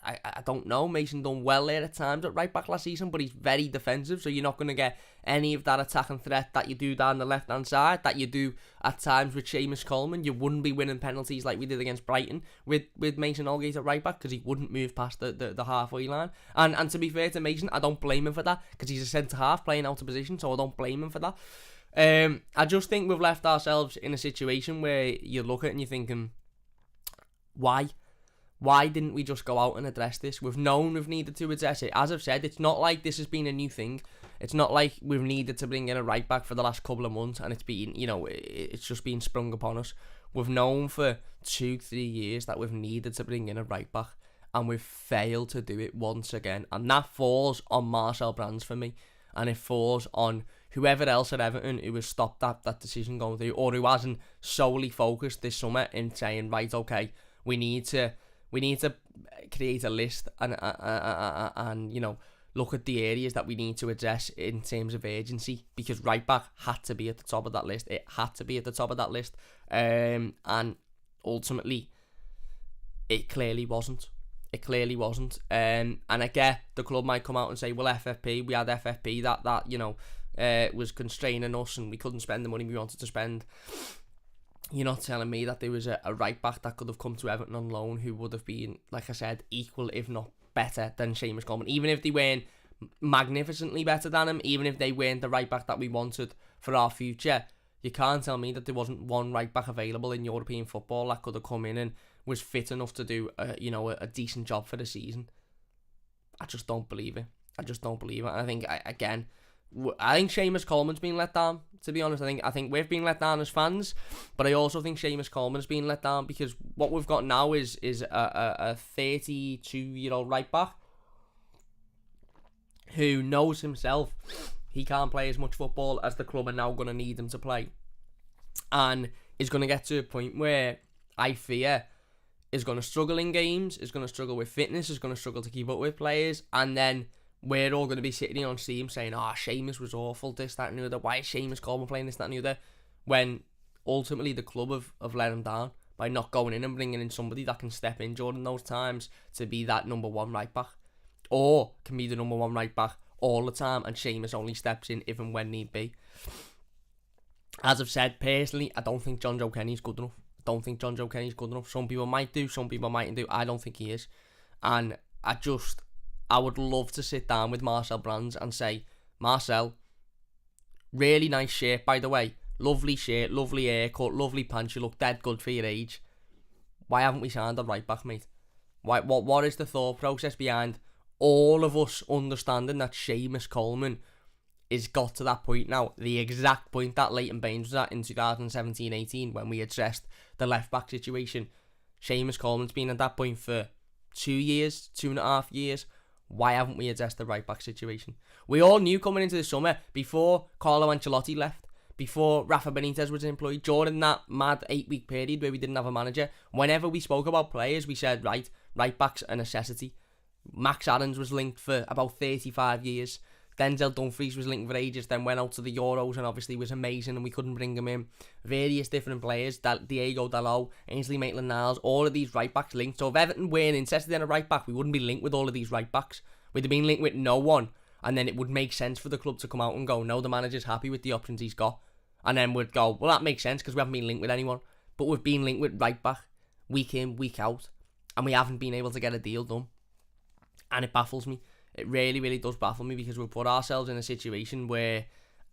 I don't know. Mason done well there at times at right back last season, but he's very defensive, so you're not going to get any of that attacking threat that you do down the left-hand side, that you do at times with Seamus Coleman. You wouldn't be winning penalties like we did against Brighton with Mason Holgate at right back, because he wouldn't move past the halfway line. And to be fair to Mason, I don't blame him for that, because he's a centre-half playing out of position, so I don't blame him for that. I just think we've left ourselves in a situation where you look at it and you're thinking, why? Why didn't we just go out and address this? We've known we've needed to address it. As I've said, it's not like this has been a new thing. It's not like we've needed to bring in a right back for the last couple of months and it's been, it's just been sprung upon us. We've known for 2-3 years that we've needed to bring in a right back, and we've failed to do it once again. And that falls on Marcel Brands for me, and it falls on whoever else at Everton who has stopped that decision going through, or who hasn't solely focused this summer in saying, right, okay, we need to create a list and look at the areas that we need to address in terms of urgency, because right back had to be at the top of that list. It had to be at the top of that list, and ultimately it clearly wasn't. And I get the club might come out and say, well, FFP, we had FFP that was constraining us and we couldn't spend the money we wanted to spend. You're not telling me that there was a right back that could have come to Everton on loan who would have been, like I said, equal if not better than Seamus Coleman. Even if they weren't magnificently better than him, even if they weren't the right back that we wanted for our future, you can't tell me that there wasn't one right back available in European football that could have come in and was fit enough to do a decent job for the season. I just don't believe it. And I think, I think Seamus Coleman's been let down, to be honest. I think we've been let down as fans, but I also think Seamus Coleman's been let down because what we've got now is a 32-year-old right back who knows himself he can't play as much football as the club are now going to need him to play, and is going to get to a point where I fear is going to struggle in games, is going to struggle with fitness, is going to struggle to keep up with players, and then we're all going to be sitting on Steam saying, Seamus was awful, this, that and the other, why is Seamus Coleman playing this, that and the other, when ultimately the club have let him down by not going in and bringing in somebody that can step in during those times to be that number one right back, or can be the number one right back all the time, and Seamus only steps in if and when need be. As I've said, personally, I don't think John Joe Kenny's good enough. Some people might do, some people mightn't do. I don't think he is. And I would love to sit down with Marcel Brands and say, Marcel, really nice shirt, by the way. Lovely shirt, lovely haircut, lovely pants. You look dead good for your age. Why haven't we signed a right back, mate? What is the thought process behind all of us understanding that Seamus Coleman is got to that point now, the exact point that Leighton Baines was at in 2017-18 when we addressed the left-back situation. Seamus Coleman's been at that point for 2 years, 2.5 years. Why haven't we addressed the right-back situation? We all knew coming into the summer, before Carlo Ancelotti left, before Rafa Benitez was employed, during that mad 8-week period where we didn't have a manager, whenever we spoke about players, we said, right-back's a necessity. Max Aarons was linked for about 35 years. Denzel Dumfries was linked for ages, then went out to the Euros and obviously was amazing and we couldn't bring him in. Various different players, Diego Dalot, Ainsley Maitland-Niles, all of these right-backs linked. So if Everton weren't interested in a right-back, we wouldn't be linked with all of these right-backs. We'd have been linked with no one. And then it would make sense for the club to come out and go, no, the manager's happy with the options he's got. And then we'd go, well, that makes sense because we haven't been linked with anyone. But we've been linked with right-back, week in, week out. And we haven't been able to get a deal done. And it baffles me. It really, really does baffle me because we've put ourselves in a situation where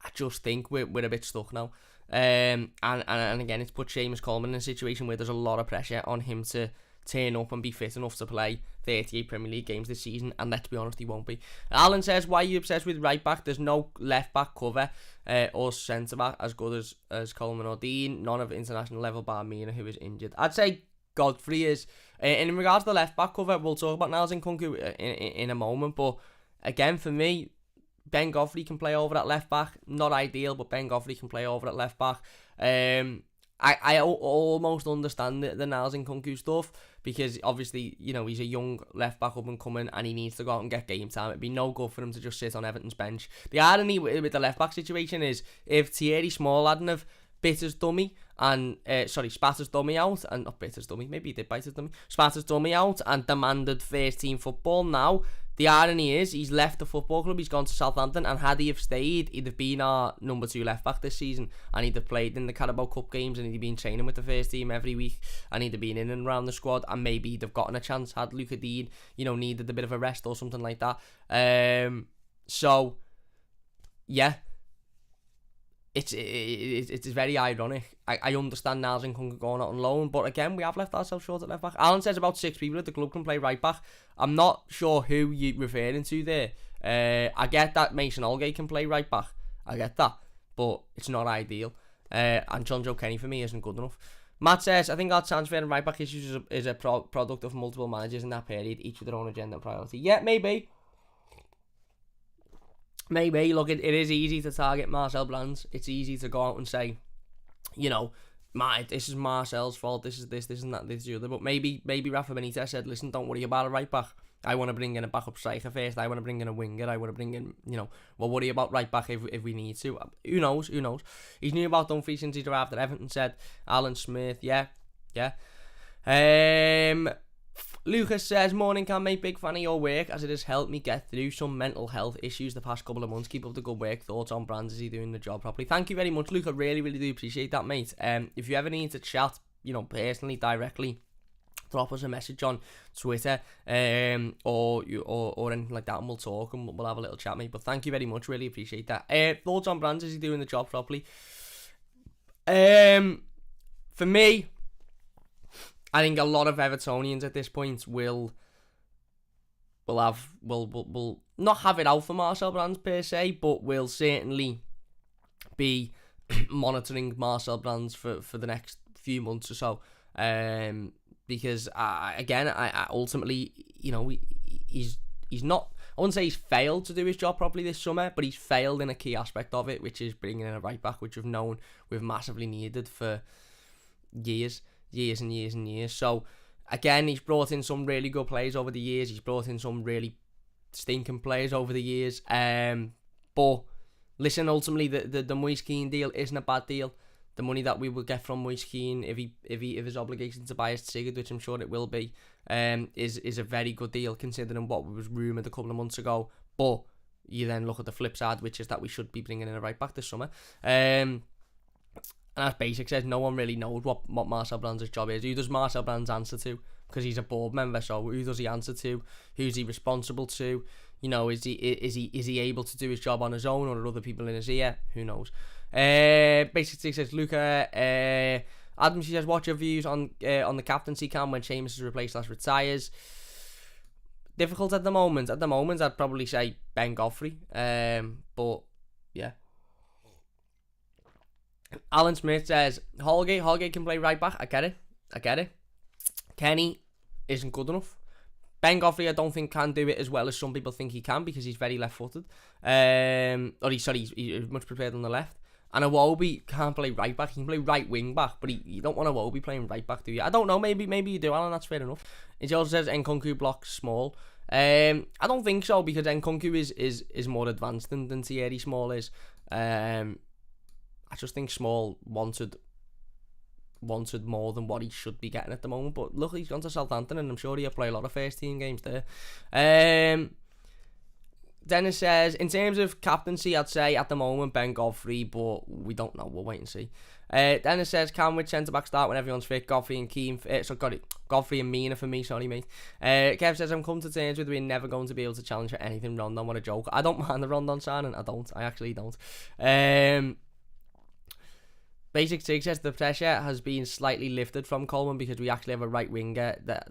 I just think we're a bit stuck now. And again, it's put Seamus Coleman in a situation where there's a lot of pressure on him to turn up and be fit enough to play 38 Premier League games this season, and let's be honest, he won't be. Alan says, why are you obsessed with right back? There's no left back cover or centre back as good as Coleman or Dean. None of international level bar Mina, who is injured. I'd say Godfrey is. And in regards to the left back cover, we'll talk about Niles Nkunku in a moment, but again, for me, Ben Godfrey can play over at left back. Not ideal, but Ben Godfrey can play over at left back. I almost understand the Niles Nkunku stuff because obviously, you know, he's a young left back up and coming and he needs to go out and get game time. It'd be no good for him to just sit on Everton's bench. The irony with the left back situation is if Thierry Small-Ladden have bit his dummy and spat his dummy out and not bit his dummy, maybe he did bite his dummy, spat his dummy out and demanded first team football now. The irony is he's left the football club, he's gone to Southampton, and had he have stayed, he'd have been our number 2 left back this season, and he'd have played in the Carabao Cup games, and he'd have been training with the first team every week, and he'd have been in and around the squad, and maybe he'd have gotten a chance had Luca Dean, you know, needed a bit of a rest or something like that. So yeah, it's very ironic. I understand Niles Nkunku going out on loan, but again, we have left ourselves short at left back. Alan says about 6 people at the club can play right back. I'm not sure who you're referring to there. I get that Mason Holgate can play right back. I get that, but it's not ideal. And John Joe Kenny for me isn't good enough. Matt says, I think our transfer and right back issues is a product of multiple managers in that period, each with their own agenda and priority. Yeah, maybe. Look, it is easy to target Marcel Brands. It's easy to go out and say, you know, this is Marcel's fault, this is this and that, this is the other. But maybe Rafa Benitez said, listen, don't worry about a right back. I want to bring in a backup striker first. I want to bring in a winger. I want to bring in, you know, we'll worry about right back if we need to. Who knows? He's knew about Dumfries since he's arrived at Everton, said Alan Smith. Yeah. Lucas says, morning Cam, mate, big fan of your work as it has helped me get through some mental health issues the past couple of months. Keep up the good work. Thoughts on Brands, is he doing the job properly? Thank you very much, Luke. I really, really do appreciate that, mate. If you ever need to chat, you know, personally, directly, drop us a message on Twitter or anything like that and we'll talk and we'll have a little chat, mate. But thank you very much, really appreciate that. Thoughts on Brands, is he doing the job properly? For me, I think a lot of Evertonians at this point will not have it out for Marcel Brands per se, but will certainly be monitoring Marcel Brands for the next few months or so. Because I ultimately, you know, he's not, I wouldn't say he's failed to do his job properly this summer, but he's failed in a key aspect of it, which is bringing in a right back, which we've massively needed for years. So again, he's brought in some really good players over the years. He's brought in some really stinking players over the years. But listen, ultimately the Moise Kean deal isn't a bad deal. The money that we will get from Moise Kean if his obligation to buy is triggered, which I'm sure it will be, is a very good deal considering what was rumoured a couple of months ago. But you then look at the flip side, which is that we should be bringing in a right back this summer. And as Basic says, no one really knows what Marcel Brands' job is. Who does Marcel Brands answer to? Because he's a board member, so who does he answer to? Who's he responsible to? You know, is he able to do his job on his own, or are other people in his ear? Who knows? Basically says Luca. Adam, she says, what's your views on the captaincy Cam when Seamus is replaced / retires? Difficult at the moment. At the moment, I'd probably say Ben Godfrey. But Yeah. Alan Smith says, Holgate can play right back. I get it. Kenny isn't good enough. Ben Godfrey, I don't think can do it as well as some people think he can because he's very left-footed. He's much prepared on the left. And Iwobi can't play right back. He can play right wing back, but you don't want Iwobi playing right back, do you? I don't know. Maybe you do, Alan. That's fair enough. He also says Nkunku blocks small. I don't think so because Nkunku is more advanced than Thierry Small is. I just think Small wanted more than what he should be getting at the moment. But look, he's gone to Southampton, and I'm sure he'll play a lot of first team games there. Dennis says, in terms of captaincy, I'd say at the moment Ben Godfrey, but we don't know. We'll wait and see. Dennis says, can which centre-back start when everyone's fit? Godfrey and Keane. Godfrey and Mina for me, sorry mate. Kev says, I'm come to terms with we're never going to be able to challenge for anything. Rondon, what a joke. I don't mind the Rondon signing. I actually don't. Basic Sig says the pressure has been slightly lifted from Coleman because we actually have a right winger that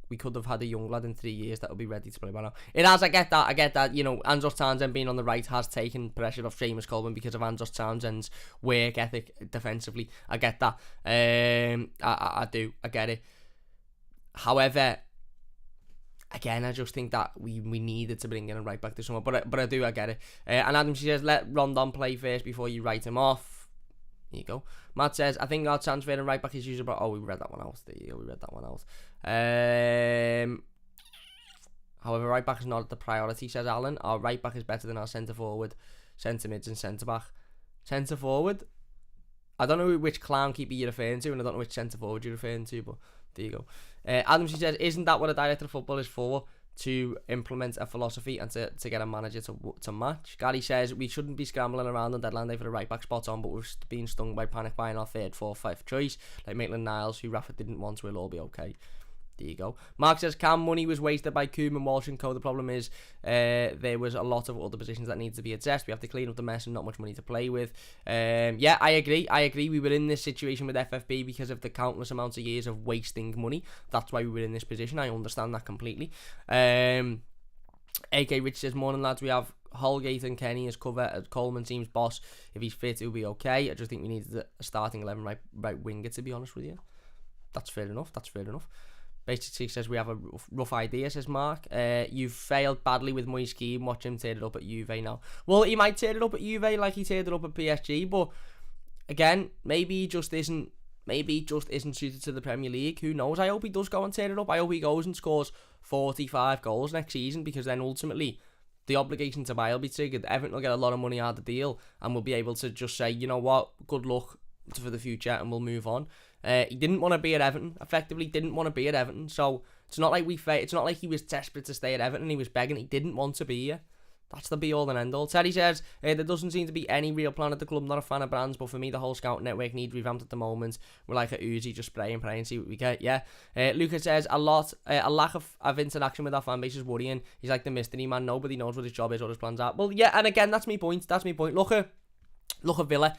we could have had a young lad in 3 years that will be ready to play by now. It has, I get that. You know, Andros Townsend being on the right has taken pressure off Seamus Coleman because of Andros Townsend's work ethic defensively. I get that. I do. I get it. However, again, I just think that we needed to bring in a right back this summer. But I get it. And Adam, she says, let Rondon play first before you write him off. There you go. Matt says, I think our transfer and right back is usable. Oh, we read that one out. There you go, we read that one out. However, right back is not the priority, says Alan. Our right back is better than our centre forward, centre mids, and centre back. Centre forward? I don't know which clown keeper you're referring to, and I don't know which centre forward you're referring to, but there you go. Adam, she says, isn't that what a director of football is for? To implement a philosophy and to get a manager to match. Gary says we shouldn't be scrambling around on deadline day for the right back spot on, but we've been stung by panic buying our third, fourth, fifth choice like Maitland-Niles, who Rafa didn't want. We'll all be okay. There you go. Mark says Cam money was wasted by Koeman, Walsh and co. The problem is there was a lot of other positions that needed to be addressed. We have to clean up the mess and not much money to play with. Yeah, I agree. We were in this situation with FFP because of the countless amounts of years of wasting money. That's why we were in this position. I understand that completely. AK Rich says, morning lads, we have Holgate and Kenny as cover. Coleman seems boss. If he's fit, he'll be okay. I just think we needed a starting 11 right winger, to be honest with you. That's fair enough. Basically says we have a rough idea, says Mark. You've failed badly with Moyes' scheme. Watch him tear it up at Juve now. Well, he might tear it up at Juve like he teared it up at PSG, but again, maybe he just isn't suited to the Premier League. Who knows? I hope he does go and tear it up. I hope he goes and scores 45 goals next season, because then ultimately the obligation to buy will be triggered. Everton will get a lot of money out of the deal, and we'll be able to just say, you know what, good luck for the future, and we'll move on. He didn't want to be at Everton. Effectively, didn't want to be at Everton. So it's not like it's not like he was desperate to stay at Everton. He was begging. He didn't want to be here. That's the be all and end all. Teddy says there doesn't seem to be any real plan at the club. Not a fan of brands, but for me, the whole scout network needs revamped at the moment. We're like a Uzi, just spray and pray and see what we get. Yeah. Lucas says a lack of interaction with our fan base is worrying. He's like the mystery man. Nobody knows what his job is or his plans are. Well, yeah, and again, that's my point. Look at Villa.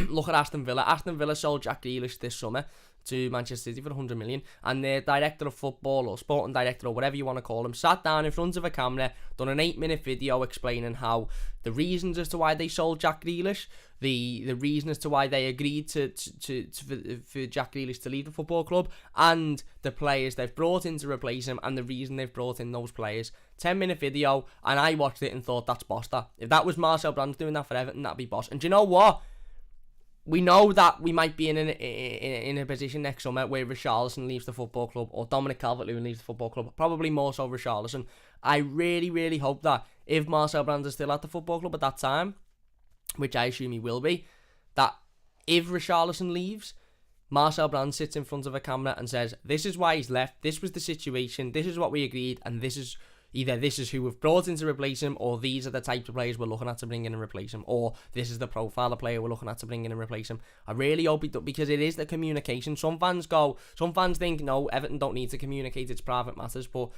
Look at Aston Villa. Aston Villa sold Jack Grealish this summer to Manchester City for 100 million, and their director of football, or sporting director, or whatever you want to call him, sat down in front of a camera, done an 8-minute video explaining how the reasons as to why they sold Jack Grealish, the reason as to why they agreed for Jack Grealish to leave the football club, and the players they've brought in to replace him, and the reason they've brought in those players. 10-minute video, and I watched it and thought, that's boss that. If that was Marcel Brands doing that for Everton, that'd be boss. And do you know what? We know that we might be in a position next summer where Richarlison leaves the football club, or Dominic Calvert-Lewin leaves the football club, probably more so Richarlison. I really, really hope that if Marcel Brands is still at the football club at that time, which I assume he will be, that if Richarlison leaves, Marcel Brands sits in front of a camera and says, this is why he's left, this was the situation, this is what we agreed, and this is who we've brought in to replace him, or these are the types of players we're looking at to bring in and replace him, or this is the profile of player we're looking at to bring in and replace him. I really hope he does, because it is the communication. Some fans think, no, Everton don't need to communicate, it's private matters, but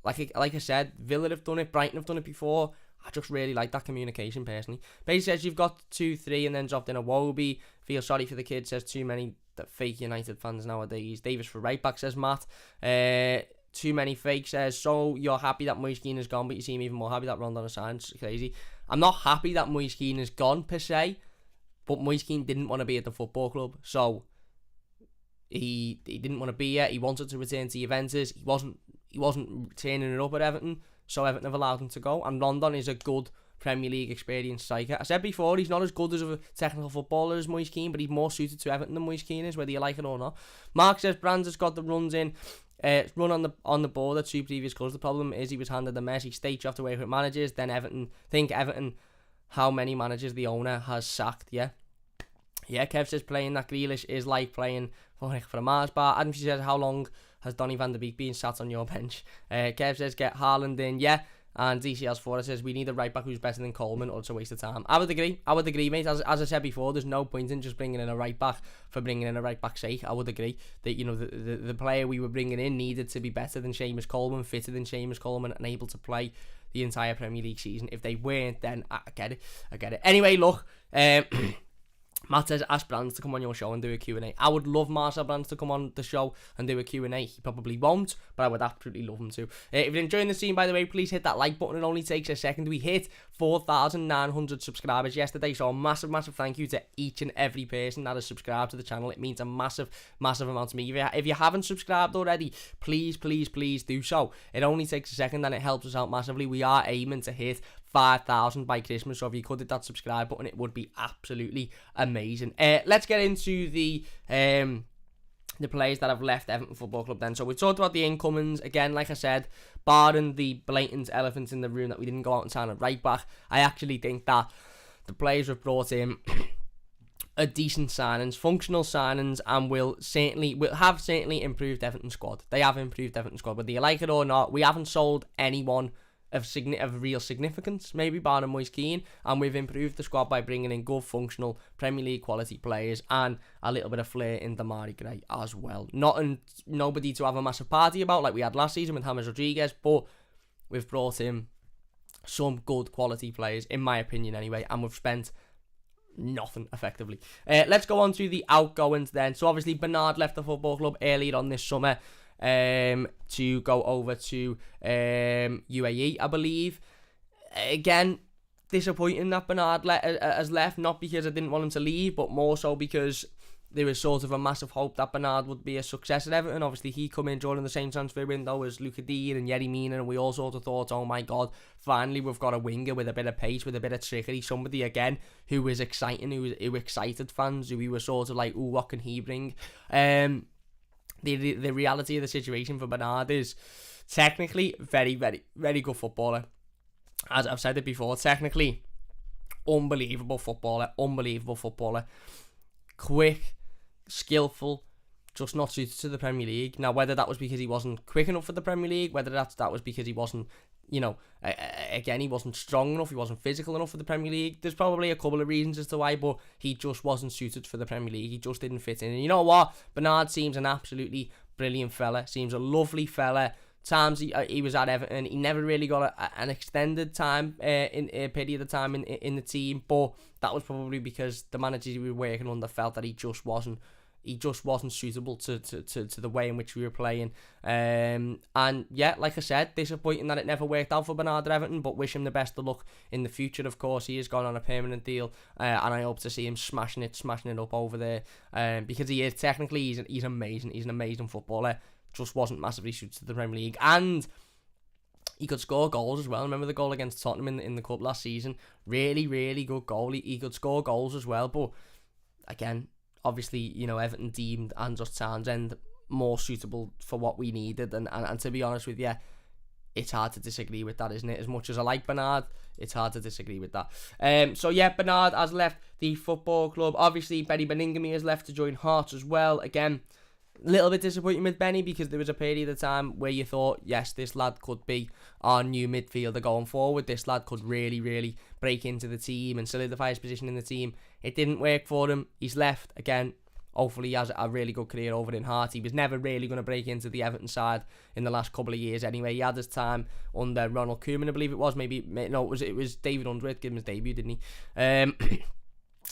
like I said, Villa have done it, Brighton have done it before. I just really like that communication personally. Basically says you've got 2-3 and then dropped in a Wobie. Feel sorry for the kid, says too many fake United fans nowadays. Davis for right back, says Matt. Too many fakes, says, so you're happy that Moise Keane is gone, but you seem even more happy that Rondon is signed. It's crazy. I'm not happy that Moise Kean is gone per se, but Moise Kean didn't want to be at the football club, so he didn't want to be here. He wanted to return to Juventus. He wasn't turning it up at Everton, so Everton have allowed him to go. And Rondon is a good Premier League experienced striker. I said before, he's not as good as a technical footballer as Moise Kean, but he's more suited to Everton than Moise Kean is, whether you like it or not. Mark says Brands has got the runs in. Run on the board at 2 previous clubs. The problem is he was handed the mess. He states you have to work with managers. Then Everton, how many managers the owner has sacked. Yeah, Kev says playing that Grealish is like playing for a Mars bar. Adam says, how long has Donny van der Beek been sat on your bench? Kev says get Haaland in. Yeah. And DCS4 says we need a right back who's better than Coleman, or it's a waste of time. I would agree, mate. As I said before, there's no point in just bringing in a right back for bringing in a right back's sake. I would agree that, you know, the player we were bringing in needed to be better than Seamus Coleman, fitter than Seamus Coleman, and able to play the entire Premier League season. If they weren't, then I get it. Anyway, look, Matt says, ask Brands to come on your show and do a Q&A. I would love Marcel Brands to come on the show and do a Q&A. He probably won't, but I would absolutely love him to. If you're enjoying the stream, by the way, please hit that like button. It only takes a second. We hit 4,900 subscribers yesterday, so a massive thank you to each and every person that has subscribed to the channel. It means a massive amount to me. If you haven't subscribed already, please do so. It only takes a second and it helps us out massively. We are aiming to hit 5,000 by Christmas, so if you could hit that subscribe button, it would be absolutely amazing. Let's get into the players that have left Everton Football Club then. So we talked about the incomings. Again, like I said, barring the blatant elephants in the room that we didn't go out and sign a right back, I actually think that the players we've brought in are decent signings, functional signings, and will have certainly improved Everton squad. They have improved Everton squad, whether you like it or not. We haven't sold anyone of real significance, maybe barring Moise Kean, and we've improved the squad by bringing in good, functional Premier League quality players and a little bit of flair in Damari Gray as well. Nobody to have a massive party about like we had last season with James Rodriguez, but we've brought in some good quality players, in my opinion anyway, and we've spent nothing effectively. Let's go on to the outgoings then. So obviously Bernard left the football club earlier on this summer to go over to UAE, I believe. Again, disappointing that Bernard has left, not because I didn't want him to leave, but more so because there was sort of a massive hope that Bernard would be a success at Everton. Obviously, he come in during the same transfer window as Luca Dean and Yerry Mina, and we all sort of thought, oh my God, finally we've got a winger with a bit of pace, with a bit of trickery, somebody again who is exciting, who excited fans, who we were sort of like, ooh, what can he bring? The reality of the situation for Bernard is technically very good footballer. As I've said it before, technically unbelievable footballer. Quick, skillful, just not suited to the Premier League. Now, whether that was because he wasn't quick enough for the Premier League, whether that was because he wasn't, again, he wasn't strong enough, he wasn't physical enough for the Premier League. There's probably a couple of reasons as to why, but he just wasn't suited for the Premier League. He just didn't fit in. And you know what? Bernard seems an absolutely brilliant fella. Seems a lovely fella. Times he was at Everton, he never really got an extended time in a period of time in the team, but that was probably because the managers he was working under felt that he just wasn't suitable to the way in which we were playing. And yeah, like I said, disappointing that it never worked out for Bernard at Everton, but wish him the best of luck in the future. Of course, he has gone on a permanent deal, and I hope to see him smashing it up over there, because he is technically he's amazing. He's an amazing footballer. Just wasn't massively suited to the Premier League, and he could score goals as well. Remember the goal against Tottenham in the cup last season? Really good goal. He could score goals as well, but again, obviously, Everton deemed Andros Townsend more suitable for what we needed, and to be honest with you, it's hard to disagree with that, isn't it? As much as I like Bernard, it's hard to disagree with that. So yeah, Bernard has left the football club. Obviously, Benny Beningame has left to join Hearts as well. Again, a little bit disappointing with Benny, because there was a period of time where you thought, yes, this lad could be our new midfielder going forward. This lad could really break into the team and solidify his position in the team. It didn't work for him. He's left. Again, hopefully he has a really good career over in Hearts. He was never really going to break into the Everton side in the last couple of years anyway. He had his time under Ronald Koeman, I believe it was. It was David Unsworth gave him his debut, didn't he?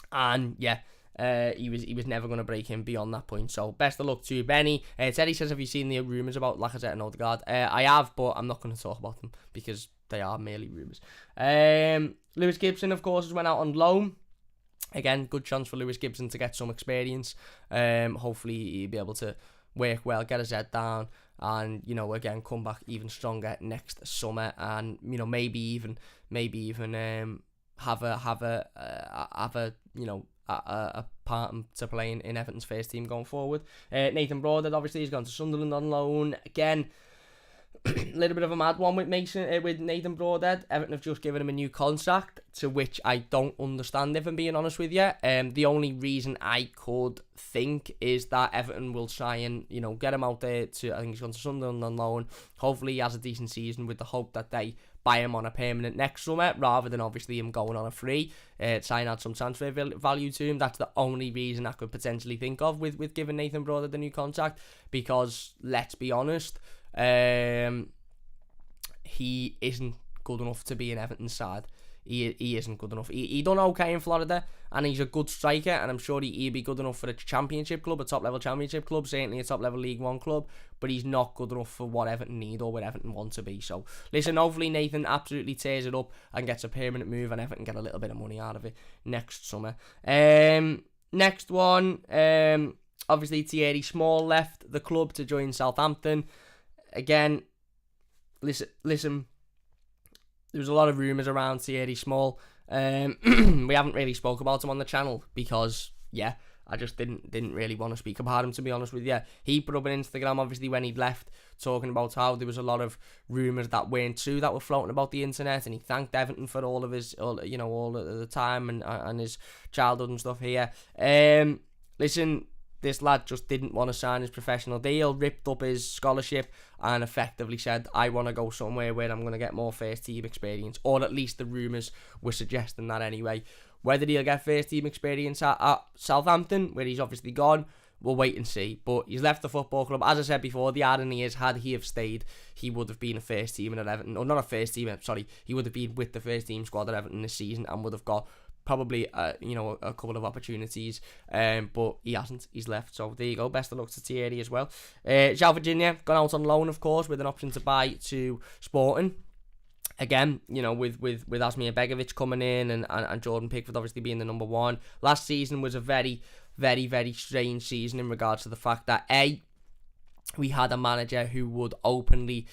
And yeah, he was never going to break him beyond that point. So best of luck to Benny. Teddy says, have you seen the rumours about Lacazette and Odegaard? I have, but I'm not going to talk about them because they are merely rumours. Lewis Gibson, of course, has went out on loan. Again, good chance for Lewis Gibson to get some experience. Hopefully he'll be able to work well, get his head down, and again come back even stronger next summer, and maybe even have a part to play in Everton's first team going forward. Nathan Broadhead obviously has gone to Sunderland on loan again. A little bit of a mad one with Nathan Broadhead. Everton have just given him a new contract, to which I don't understand, if I'm being honest with you. The only reason I could think is that Everton will try and get him out there to, I think he's gone to Sunderland on loan. Hopefully he has a decent season, with the hope that they buy him on a permanent next summer, rather than obviously him going on a free. Try and add some transfer value to him. That's the only reason I could potentially think of with giving Nathan Broadhead the new contract, because let's be honest, he isn't good enough to be in Everton's side. He isn't good enough. He done okay in Florida, and he's a good striker, and I'm sure he'd be good enough for a championship club, a top-level championship club, certainly a top-level League One club, but he's not good enough for what Everton need or what Everton want to be. So, listen, hopefully Nathan absolutely tears it up and gets a permanent move, and Everton get a little bit of money out of it next summer. Next one, obviously Thierry Small left the club to join Southampton. Again, listen, there was a lot of rumours around Thierry Small. We haven't really spoke about him on the channel because, I just didn't really want to speak about him, to be honest with you. He put up an Instagram, obviously, when he'd left, talking about how there was a lot of rumours that weren't true that were floating about the internet, and he thanked Everton for all of the time and his childhood and stuff here. Listen, this lad just didn't want to sign his professional deal, ripped up his scholarship, and effectively said, I want to go somewhere where I'm going to get more first team experience, or at least the rumours were suggesting that anyway. Whether he'll get first team experience at Southampton, where he's obviously gone, we'll wait and see. But he's left the football club. As I said before, the irony is, had he have stayed, he would have been a first team at Everton, or not a first team, sorry, he would have been with the first team squad at Everton this season and would have got probably a couple of opportunities, but he hasn't. He's left, so there you go. Best of luck to Thierry as well. João Virginia gone out on loan, of course, with an option to buy to Sporting. Again, with Asmir Begovic coming in and Jordan Pickford obviously being the number one. Last season was a very, very, very strange season in regards to the fact that we had a manager who would openly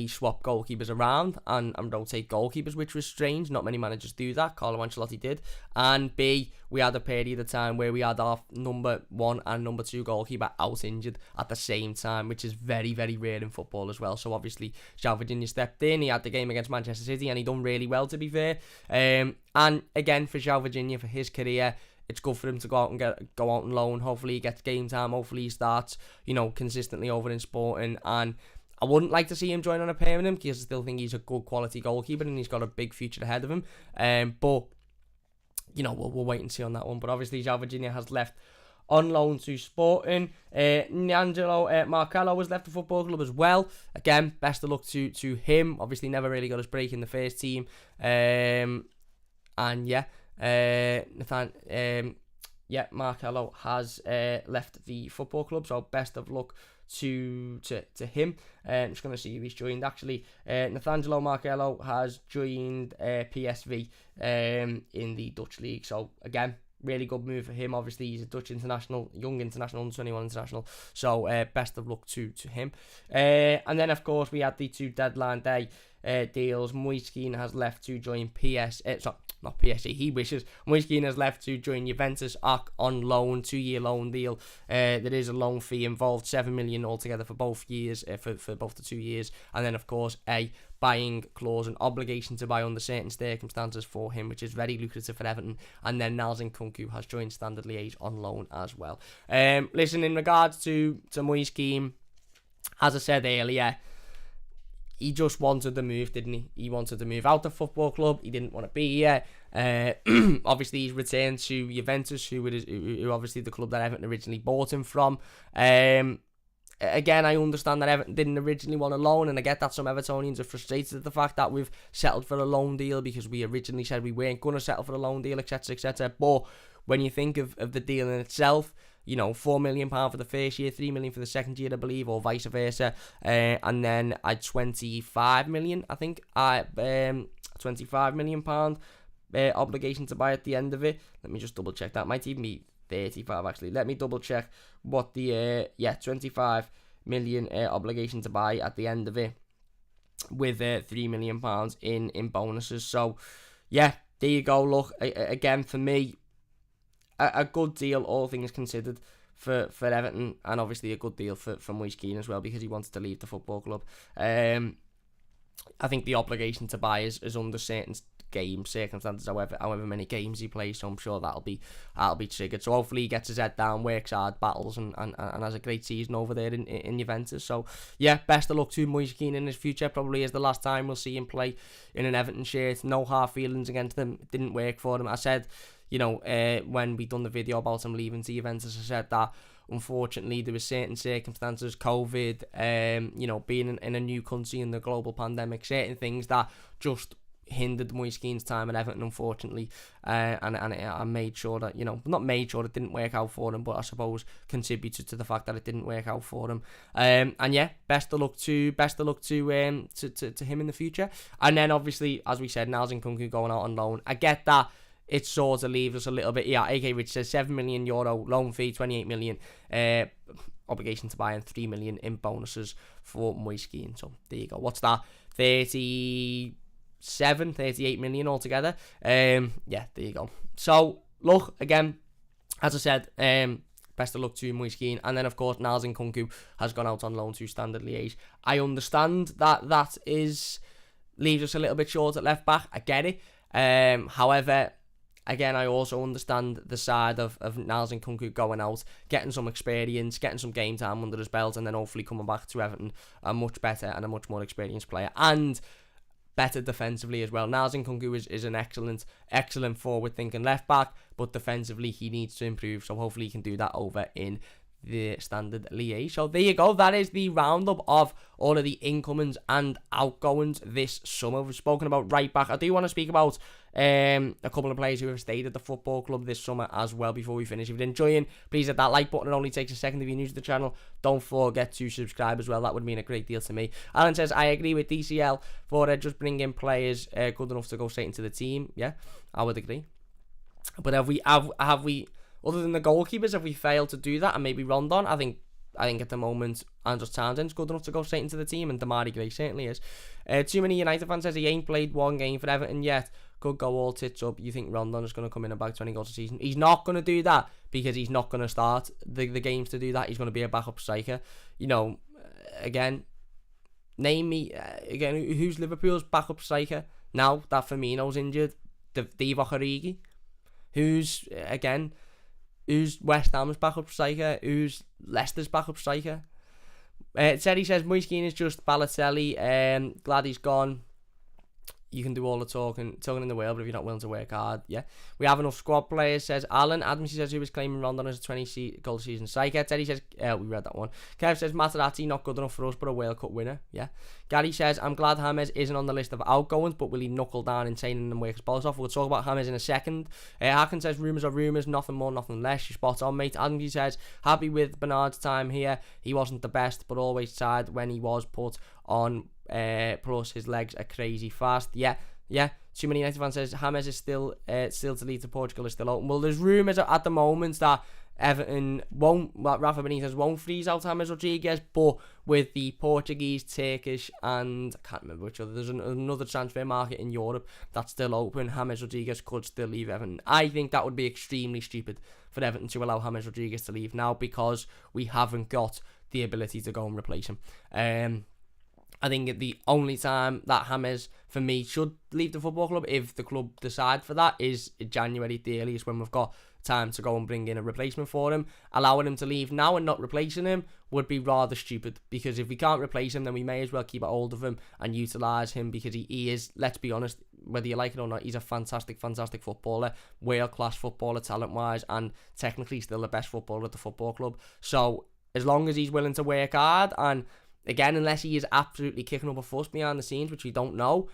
swap goalkeepers around and rotate goalkeepers, which was strange. Not many managers do that. Carlo Ancelotti did. And B, we had a period of time where we had our number one and number two goalkeeper out injured at the same time, which is very, very rare in football as well. So obviously, João Virginia stepped in. He had the game against Manchester City and he done really well, to be fair. And again, for João Virginia, for his career, it's good for him to go out on loan. Hopefully he gets game time. Hopefully he starts, consistently over in Sporting. And I wouldn't like to see him join on a permanent, because I still think he's a good quality goalkeeper and he's got a big future ahead of him. But we'll wait and see on that one. But obviously João Virginia has left on loan to Sporting. Niangelo Marcello has left the football club as well. Again, best of luck to him. Obviously never really got his break in the first team. Marcello has left the football club, so best of luck to him. I'm just going to see who he's joined. Actually, Nathangelo Marcello has joined PSV in the Dutch league, so again, really good move for him. Obviously he's a Dutch international, young international, under 21 international, so best of luck to him. And then of course we had the two deadline day deals. Moise Kean has left to join not PSG, he wishes. Moise Kean has left to join Juventus on loan, 2-year loan deal. There is a loan fee involved, 7 million altogether for both years, for both the 2 years, and then of course a buying clause, an obligation to buy under certain circumstances for him, which is very lucrative for Everton. And then Niels Nkunku has joined Standard Liège on loan as well. Listen, in regards to Moise Kean, as I said earlier, he just wanted to move, didn't he? He wanted to move out of football club. He didn't want to be here. Obviously, he's returned to Juventus, who obviously the club that Everton originally bought him from. Again, I understand that Everton didn't originally want a loan, and I get that some Evertonians are frustrated at the fact that we've settled for a loan deal because we originally said we weren't going to settle for a loan deal, etc., etc. But when you think of the deal in itself, £4 million for the first year, 3 million for the second year, I believe, or vice versa, and then I 25 million, I think, £25 million obligation to buy at the end of it. Let me just double check. That might even be 35 actually. Let me double check what the 25 million obligation to buy at the end of it, with £3 million in bonuses. So yeah, there you go. Look, again, for me, a good deal, all things considered, for Everton, and obviously a good deal for Moise Kean as well, because he wanted to leave the football club. I think the obligation to buy is under certain game circumstances, however many games he plays, so I'm sure that'll be triggered. So hopefully he gets his head down, works hard, battles, and has a great season over there in Juventus. So yeah, best of luck to Moise Kean in his future. Probably is the last time we'll see him play in an Everton shirt. No hard feelings against him. It didn't work for him. I said, when we done the video about him leaving to Juventus, I said that unfortunately there were certain circumstances, COVID, being in a new country in the global pandemic, certain things that just hindered Moise Kean's time at Everton, unfortunately, and I made sure that, not made sure it didn't work out for him, but I suppose contributed to the fact that it didn't work out for him. And yeah, best of luck to him in the future. And then obviously, as we said, Niels Nkunku going out on loan. I get that it sort of leaves us a little bit. Yeah, AK Rich says €7 million loan fee, 28 million obligation to buy, and 3 million in bonuses for Moise Kean. So there you go. What's that? 38 million altogether. Yeah, there you go. So look, again, as I said, best of luck to Moise Kean. And then of course Niels Nkunku has gone out on loan to Standard Liège. I understand that leaves us a little bit short at left back. I get it. However, again, I also understand the side of Niels Nkunku going out, getting some experience, getting some game time under his belt, and then hopefully coming back to Everton a much better and a much more experienced player, and better defensively as well. Niels Nkunku is an excellent forward-thinking left-back, but defensively he needs to improve, so hopefully he can do that over in the Standard Liège. So there you go. That is the roundup of all of the incomings and outgoings this summer. We've spoken about right back. I do want to speak about a couple of players who have stayed at the football club this summer as well before we finish. If you're enjoying, please hit that like button. It only takes a second. If you're new to the channel, don't forget to subscribe as well. That would mean a great deal to me. Alan says, I agree with DCL for just bringing players good enough to go straight into the team. Yeah, I would agree. But have we other than the goalkeepers, have we failed to do that? And maybe Rondon, I think at the moment Andros Townsend's good enough to go straight into the team, and Damari Gray certainly is. Too Many United fans says he ain't played one game for Everton yet. Could go all tits up. You think Rondon is going to come in and bag 20 goals a season? He's not going to do that, because he's not going to start the games to do that. He's going to be a backup striker. Again, name me who's Liverpool's backup striker now that Firmino's injured? Divock Origi. Who's West Ham's backup striker? Who's Leicester's backup striker? Teddy says Moise Kean is just Balotelli. Glad he's gone. You can do all the talking in the world, but if you're not willing to work hard, yeah. We have enough squad players, says Alan. Adams says he was claiming Rondon as a 20-goal season striker. Teddy says, we read that one. Kev says Materazzi not good enough for us, but a World Cup winner, yeah. Gary says, I'm glad James isn't on the list of outgoings, but will he knuckle down in training and work his balls off? We'll talk about James in a second. Harkin says, rumours are rumours, nothing more, nothing less. You're spot on, mate. Adams says, happy with Bernard's time here. He wasn't the best, but always tried when he was put on. Plus his legs are crazy fast. Yeah. Too Many United fans says James is still to leave to Portugal is still open. Well, there's rumours at the moment that Everton Rafa Benitez won't freeze out James Rodriguez, but with the Portuguese, Turkish, and I can't remember which other, there's another transfer market in Europe that's still open. James Rodriguez could still leave Everton. I think that would be extremely stupid for Everton to allow James Rodriguez to leave now, because we haven't got the ability to go and replace him. I think the only time that James, for me, should leave the football club, if the club decide for that, is January at the earliest, when we've got time to go and bring in a replacement for him. Allowing him to leave now and not replacing him would be rather stupid, because if we can't replace him, then we may as well keep a hold of him and utilise him, because he is, let's be honest, whether you like it or not, he's a fantastic footballer, world-class footballer talent-wise, and technically still the best footballer at the football club. So as long as he's willing to work hard, and again, unless he is absolutely kicking up a fuss behind the scenes, which we don't know,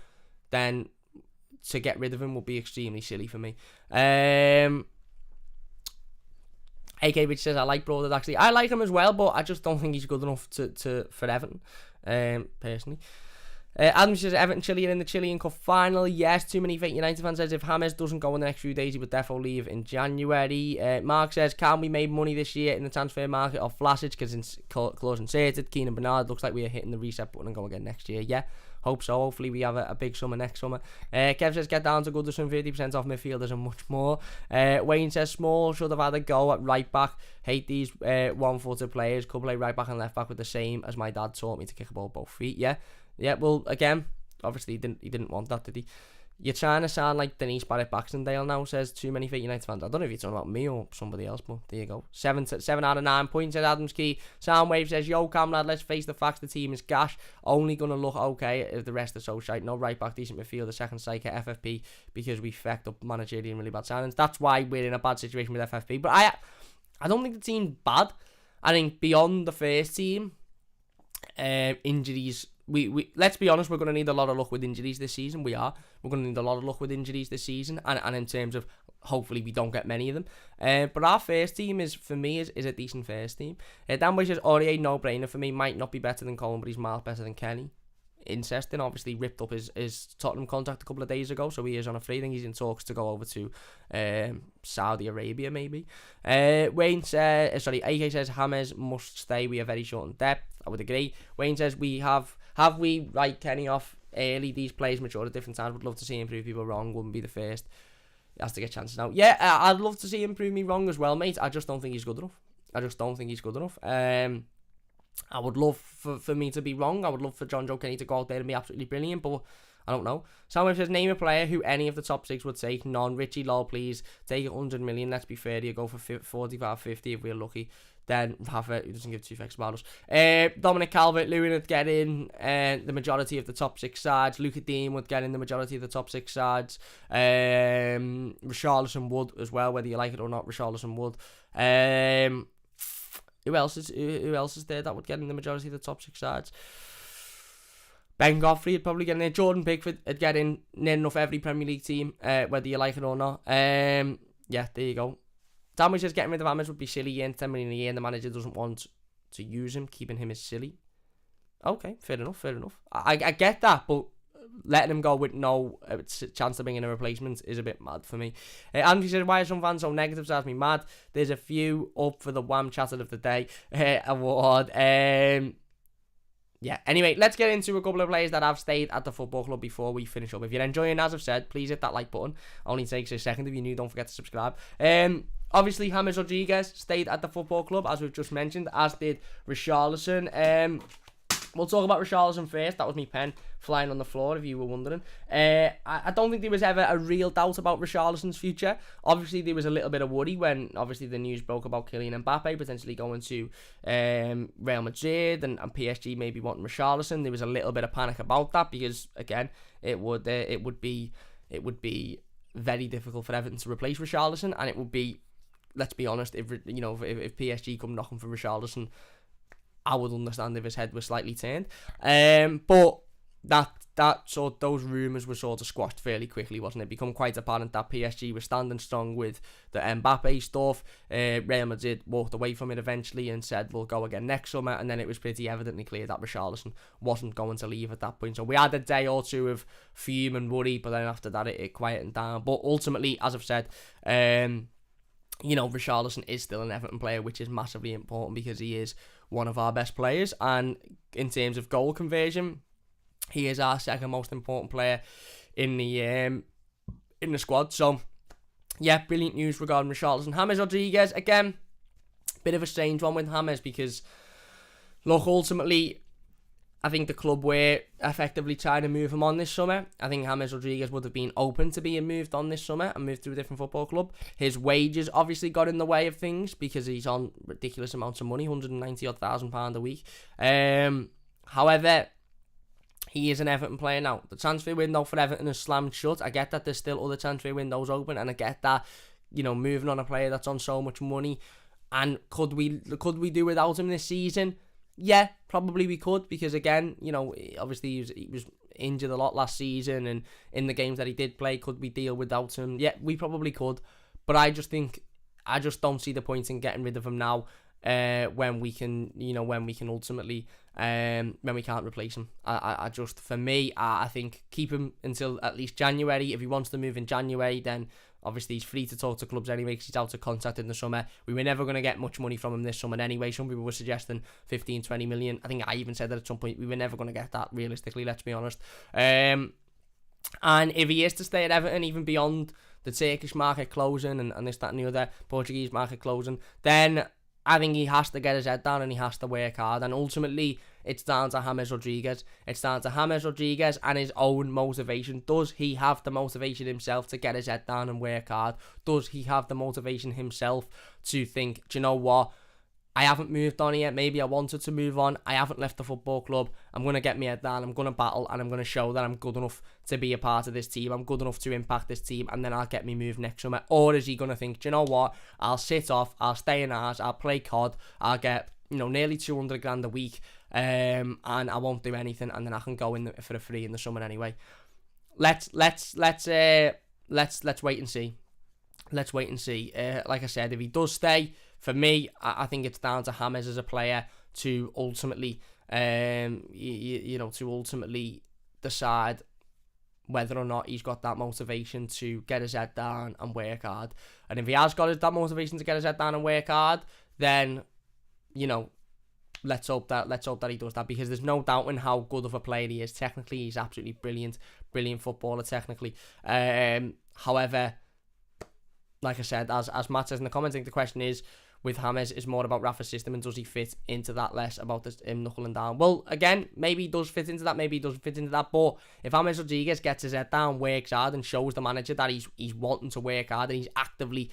then to get rid of him would be extremely silly for me. AK Rich says, I like Broadhead actually. I like him as well, but I just don't think he's good enough for Everton, personally. Adam says, Everton Chilean in the Chilean Cup final. Yes, too many fake United fans says, if James doesn't go in the next few days, he would definitely leave in January. Mark says, can we make money this year in the transfer market off Vlasic? Because it's close inserted. Keenan Bernard looks like we are hitting the reset button and go again next year. Yeah, hope so. Hopefully we have a big summer next summer. Kev says, get down to Goodison, 30% off midfielders and much more. Wayne says, Small should have had a go at right back. Hate these one-footed players. Could play right back and left back with the same as my dad taught me to kick a ball with both feet. Yeah, well, again, obviously he didn't want that, did he? You're trying to sound like Denise Barrett Baxendale now, says too many fake United fans. I don't know if you're talking about me or somebody else, but there you go. 7 out of 9 points, says Adams Key. Soundwave says, yo, Cam lad, let's face the facts, the team is gash. Only going to look okay if the rest are so shite. No right back, decent midfielder, second striker, FFP, because we fecked up managerially and really bad signings. That's why we're in a bad situation with FFP. But I don't think the team's bad. I think beyond the first team, injuries... We let's be honest, we're going to need a lot of luck with injuries this season. We're going to need a lot of luck with injuries this season, and in terms of hopefully we don't get many of them. But our first team is a decent first team. Dan Boy says Aurier no brainer for me, might not be better than Colin, but he's miles better than Kenny. Incestin obviously ripped up his Tottenham contract a couple of days ago, so he is on a free. I think he's in talks to go over to Saudi Arabia maybe. AK says James must stay. We are very short on depth. I would agree. Wayne says have we write Kenny off early? These players mature at different times. Would love to see him prove people wrong. Wouldn't be the first. He has to get chances now. Yeah, I'd love to see him prove me wrong as well, mate. I just don't think he's good enough. I would love for me to be wrong. I would love for John Joe Kenny to go out there and be absolutely brilliant, but I don't know. Someone says, name a player who any of the top 6 would take. None. Richie Lol, please. Take 100 million. Let's be fair. You go for 45, 50 if we're lucky. Then Rafa, who doesn't give two fucks about us. Dominic Calvert-Lewin would get in the majority of the top 6 sides. Luca Dean would get in the majority of the top 6 sides. Richarlison would as well, whether you like it or not. Richarlison would. Who else is there that would get in the majority of the top 6 sides? Ben Godfrey would probably get in there. Jordan Pickford would get in near enough every Premier League team, whether you like it or not. Yeah, there you go. Damage says getting rid of James would be silly. He earns 10 million a year and the manager doesn't want to use him. Keeping him is silly. Okay, fair enough. I get that, but letting him go with no chance of bringing a replacement is a bit mad for me. Andrew says, why are some fans so negative? Drives me mad. There's a few up for the Wham Chatter of the Day award. Yeah, anyway, let's get into a couple of players that have stayed at the football club before we finish up. If you're enjoying, as I've said, please hit that like button. Only takes a second. If you're new, don't forget to subscribe. Obviously, James Rodriguez stayed at the football club, as we've just mentioned, as did Richarlison. We'll talk about Richarlison first. That was me pen flying on the floor, if you were wondering. I don't think there was ever a real doubt about Richarlison's future. Obviously, there was a little bit of worry when, obviously, the news broke about Kylian Mbappe potentially going to Real Madrid and PSG maybe wanting Richarlison. There was a little bit of panic about that because, again, it would be very difficult for Everton to replace Richarlison, and it would be, let's be honest, if PSG come knocking for Richarlison, I would understand if his head was slightly turned. But those rumours were sort of squashed fairly quickly, wasn't it? Become quite apparent that PSG was standing strong with the Mbappe stuff. Real Madrid walked away from it eventually and said we'll go again next summer, and then it was pretty evidently clear that Richarlison wasn't going to leave at that point. So we had a day or two of fume and worry, but then after that it quietened down. But ultimately, as I've said, Richarlison is still an Everton player, which is massively important because he is one of our best players, and in terms of goal conversion, he is our second most important player in the squad. So yeah, brilliant news regarding Richarlison. James Rodriguez, again, bit of a strange one with James because, look, ultimately I think the club were effectively trying to move him on this summer. I think James Rodriguez would have been open to being moved on this summer and moved to a different football club. His wages obviously got in the way of things because he's on ridiculous amounts of money, £190,000 a week. However, he is an Everton player now. The transfer window for Everton is slammed shut. I get that there's still other transfer windows open, and I get that, moving on a player that's on so much money And could we do without him this season? Yeah, probably we could, because again, obviously he was injured a lot last season, and in the games that he did play, could we deal without him? Yeah, we probably could. But I just don't see the point in getting rid of him now, when we can ultimately, when we can't replace him. I think keep him until at least January. If he wants to move in January, then obviously he's free to talk to clubs anyway, because he's out of contract in the summer. We were never going to get much money from him this summer anyway. Some people were suggesting 15-20 million. I think I even said that at some point. We were never going to get that, realistically, let's be honest. And if he is to stay at Everton, even beyond the Turkish market closing and this, that and the other, Portuguese market closing, then I think he has to get his head down and he has to work hard. And ultimately, it's down to James Rodriguez. It's down to James Rodriguez and his own motivation. Does he have the motivation himself to get his head down and work hard? Does he have the motivation himself to think, do you know what? I haven't moved on yet. Maybe I wanted to move on. I haven't left the football club. I'm going to get my head down. I'm going to battle, and I'm going to show that I'm good enough to be a part of this team. I'm good enough to impact this team, and then I'll get me move next summer. Or is he going to think, do you know what? I'll sit off. I'll stay in ours. I'll play COD. I'll get nearly 200 grand a week, and I won't do anything, and then I can go in for a free in the summer anyway. Let's wait and see. Let's wait and see. Like I said, if he does stay, for me, I think it's down to James as a player to ultimately, to ultimately decide whether or not he's got that motivation to get his head down and work hard. And if he has got that motivation to get his head down and work hard, then, let's hope that he does that, because there's no doubting how good of a player he is. Technically, he's absolutely brilliant footballer technically. However, like I said, as Matt says in the comments, I think the question is, with James, is more about Rafa's system and does he fit into that, less about him knuckling down. Well, again, maybe he does fit into that, maybe he doesn't fit into that, but if James Rodriguez gets his head down, works hard, and shows the manager that he's wanting to work hard and he's actively,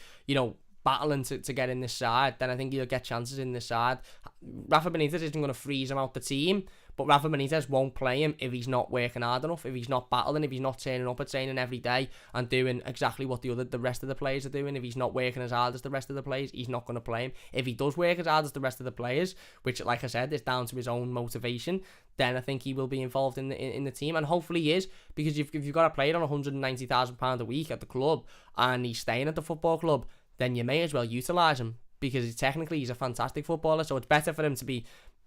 battling to get in this side, then I think he'll get chances in this side. Rafa Benitez isn't going to freeze him out the team, but Rafa Benitez won't play him if he's not working hard enough, if he's not battling, if he's not turning up at training every day and doing exactly what the rest of the players are doing. If he's not working as hard as the rest of the players, he's not going to play him. If he does work as hard as the rest of the players, which, like I said, is down to his own motivation, then I think he will be involved in the team, and hopefully he is, because if you've got a player on £190,000 a week at the club and he's staying at the football club, then you may as well utilise him, because he's a fantastic footballer. So it's better for him to be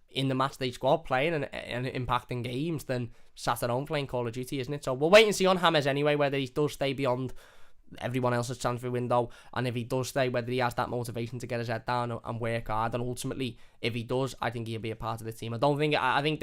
in the matchday squad playing and impacting games than sat at home playing Call of Duty, isn't it? So we'll wait and see on James anyway, whether he does stay beyond everyone else's transfer window, and if he does stay, whether he has that motivation to get his head down and work hard. And ultimately, if he does, I think he'll be a part of the team. I think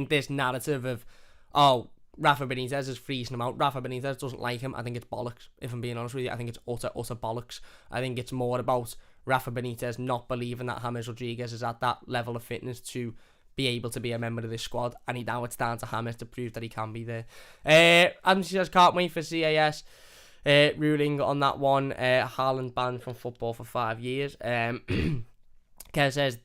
this narrative of, Rafa Benitez is freezing him out, Rafa Benitez doesn't like him, I think it's bollocks, if I'm being honest with you. I think it's utter bollocks. I think it's more about Rafa Benitez not believing that James Rodriguez is at that level of fitness to be able to be a member of this squad, and now it's down to James to prove that he can be there. Adam says, can't wait for CAS ruling on that one. Haaland banned from football for 5 years. Kev says,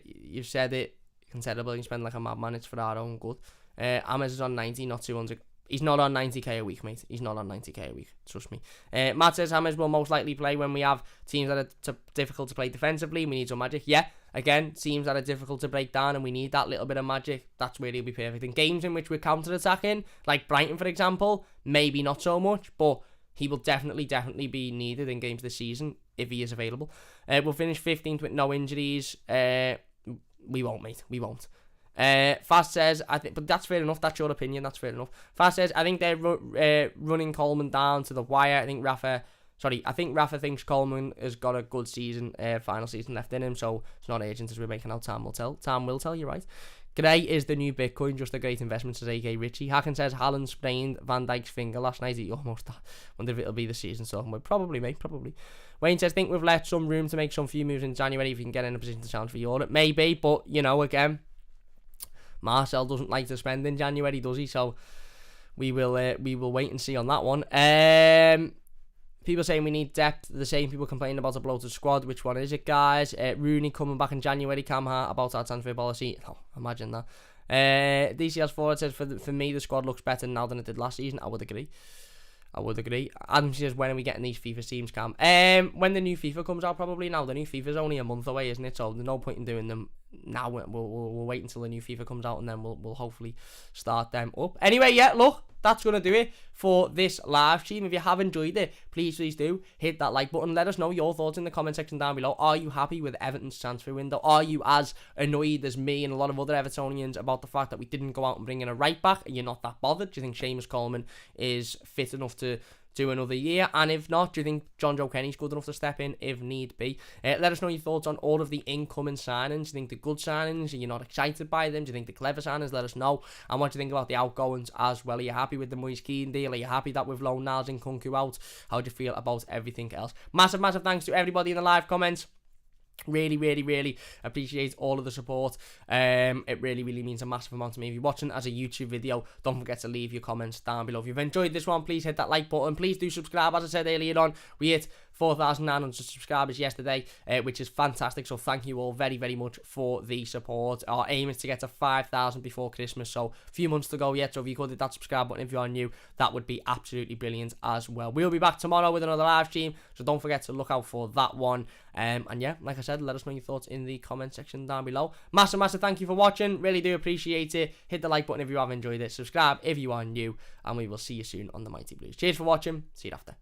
you've said it, considerable, you spend like a madman, it's for our own good. James is on 90, not 200. He's not on 90k a week, mate. He's not on 90k a week, trust me. Matt says James will most likely play when we have teams that are difficult to play defensively. We need some magic. Yeah, again, teams that are difficult to break down and we need that little bit of magic. That's where he'll be perfect. In games in which we're counter-attacking, like Brighton, for example, maybe not so much, but he will definitely be needed in games this season if he is available. We'll finish 15th with no injuries. We won't, mate. We won't. Fast says, I think, but that's fair enough. That's your opinion. That's fair enough. Fast says, I think they're running Coleman down to the wire. I think Rafa thinks Coleman has got a good season, final season left in him, so it's not urgent as we're making out. Time will tell. Time will tell. You're right. G'day is the new Bitcoin, just a great investment, says AK Richie. Hacken says Haaland sprained Van Dijk's finger last night. He almost wonder if it'll be the season, so probably, mate, probably. Wayne says, think we've left some room to make some few moves in January if you can get in a position to challenge for Europe. Maybe, but, again, Marcel doesn't like to spend in January, does he? So we will wait and see on that one. People saying we need depth. The same people complaining about a bloated squad. Which one is it, guys? Rooney coming back in January. Cam Hart about our transfer policy. Oh, imagine that. DCS Forward says, for me, the squad looks better now than it did last season. I would agree. I would agree. Adam says, when are we getting these FIFA teams, Cam? When the new FIFA comes out, probably now. The new FIFA's only a month away, isn't it? So there's no point in doing them now. We'll wait until the new FIFA comes out, and then we'll hopefully start them up. Anyway, yeah, look, that's going to do it for this live stream. If you have enjoyed it, please do hit that like button. Let us know your thoughts in the comment section down below. Are you happy with Everton's transfer window? Are you as annoyed as me and a lot of other Evertonians about the fact that we didn't go out and bring in a right back? Are you not that bothered? Do you think Seamus Coleman is fit enough to do another year? And if not, do you think John Joe Kenny's good enough to step in if need be? Let us know your thoughts on all of the incoming signings. Do you think they're good signings? Are you not excited by them? Do you think they're clever signings? Let us know. And what do you think about the outgoings as well? Are you happy with the Moise Keane deal? Are you happy that we've loaned Niles and Kunku out? How do you feel about everything else? Massive thanks to everybody in the live comments. Really appreciate all of the support. It really means a massive amount to me. If you're watching as a YouTube video, don't forget to leave your comments down below. If you've enjoyed this one, please hit that like button. Please do subscribe. As I said earlier on, we hit 4,900 subscribers yesterday, which is fantastic. So thank you all very much for the support. Our aim is to get to 5,000 before Christmas, so a few months to go yet. So if you could hit that subscribe button if you are new, that would be absolutely brilliant as well. We'll be back tomorrow with another live stream, so don't forget to look out for that one. And yeah, like I said, let us know your thoughts in the comment section down below. Massive thank you for watching. Really do appreciate it. Hit the like button if you have enjoyed it. Subscribe if you are new, and we will see you soon on the Mighty Blues. Cheers for watching. See you after.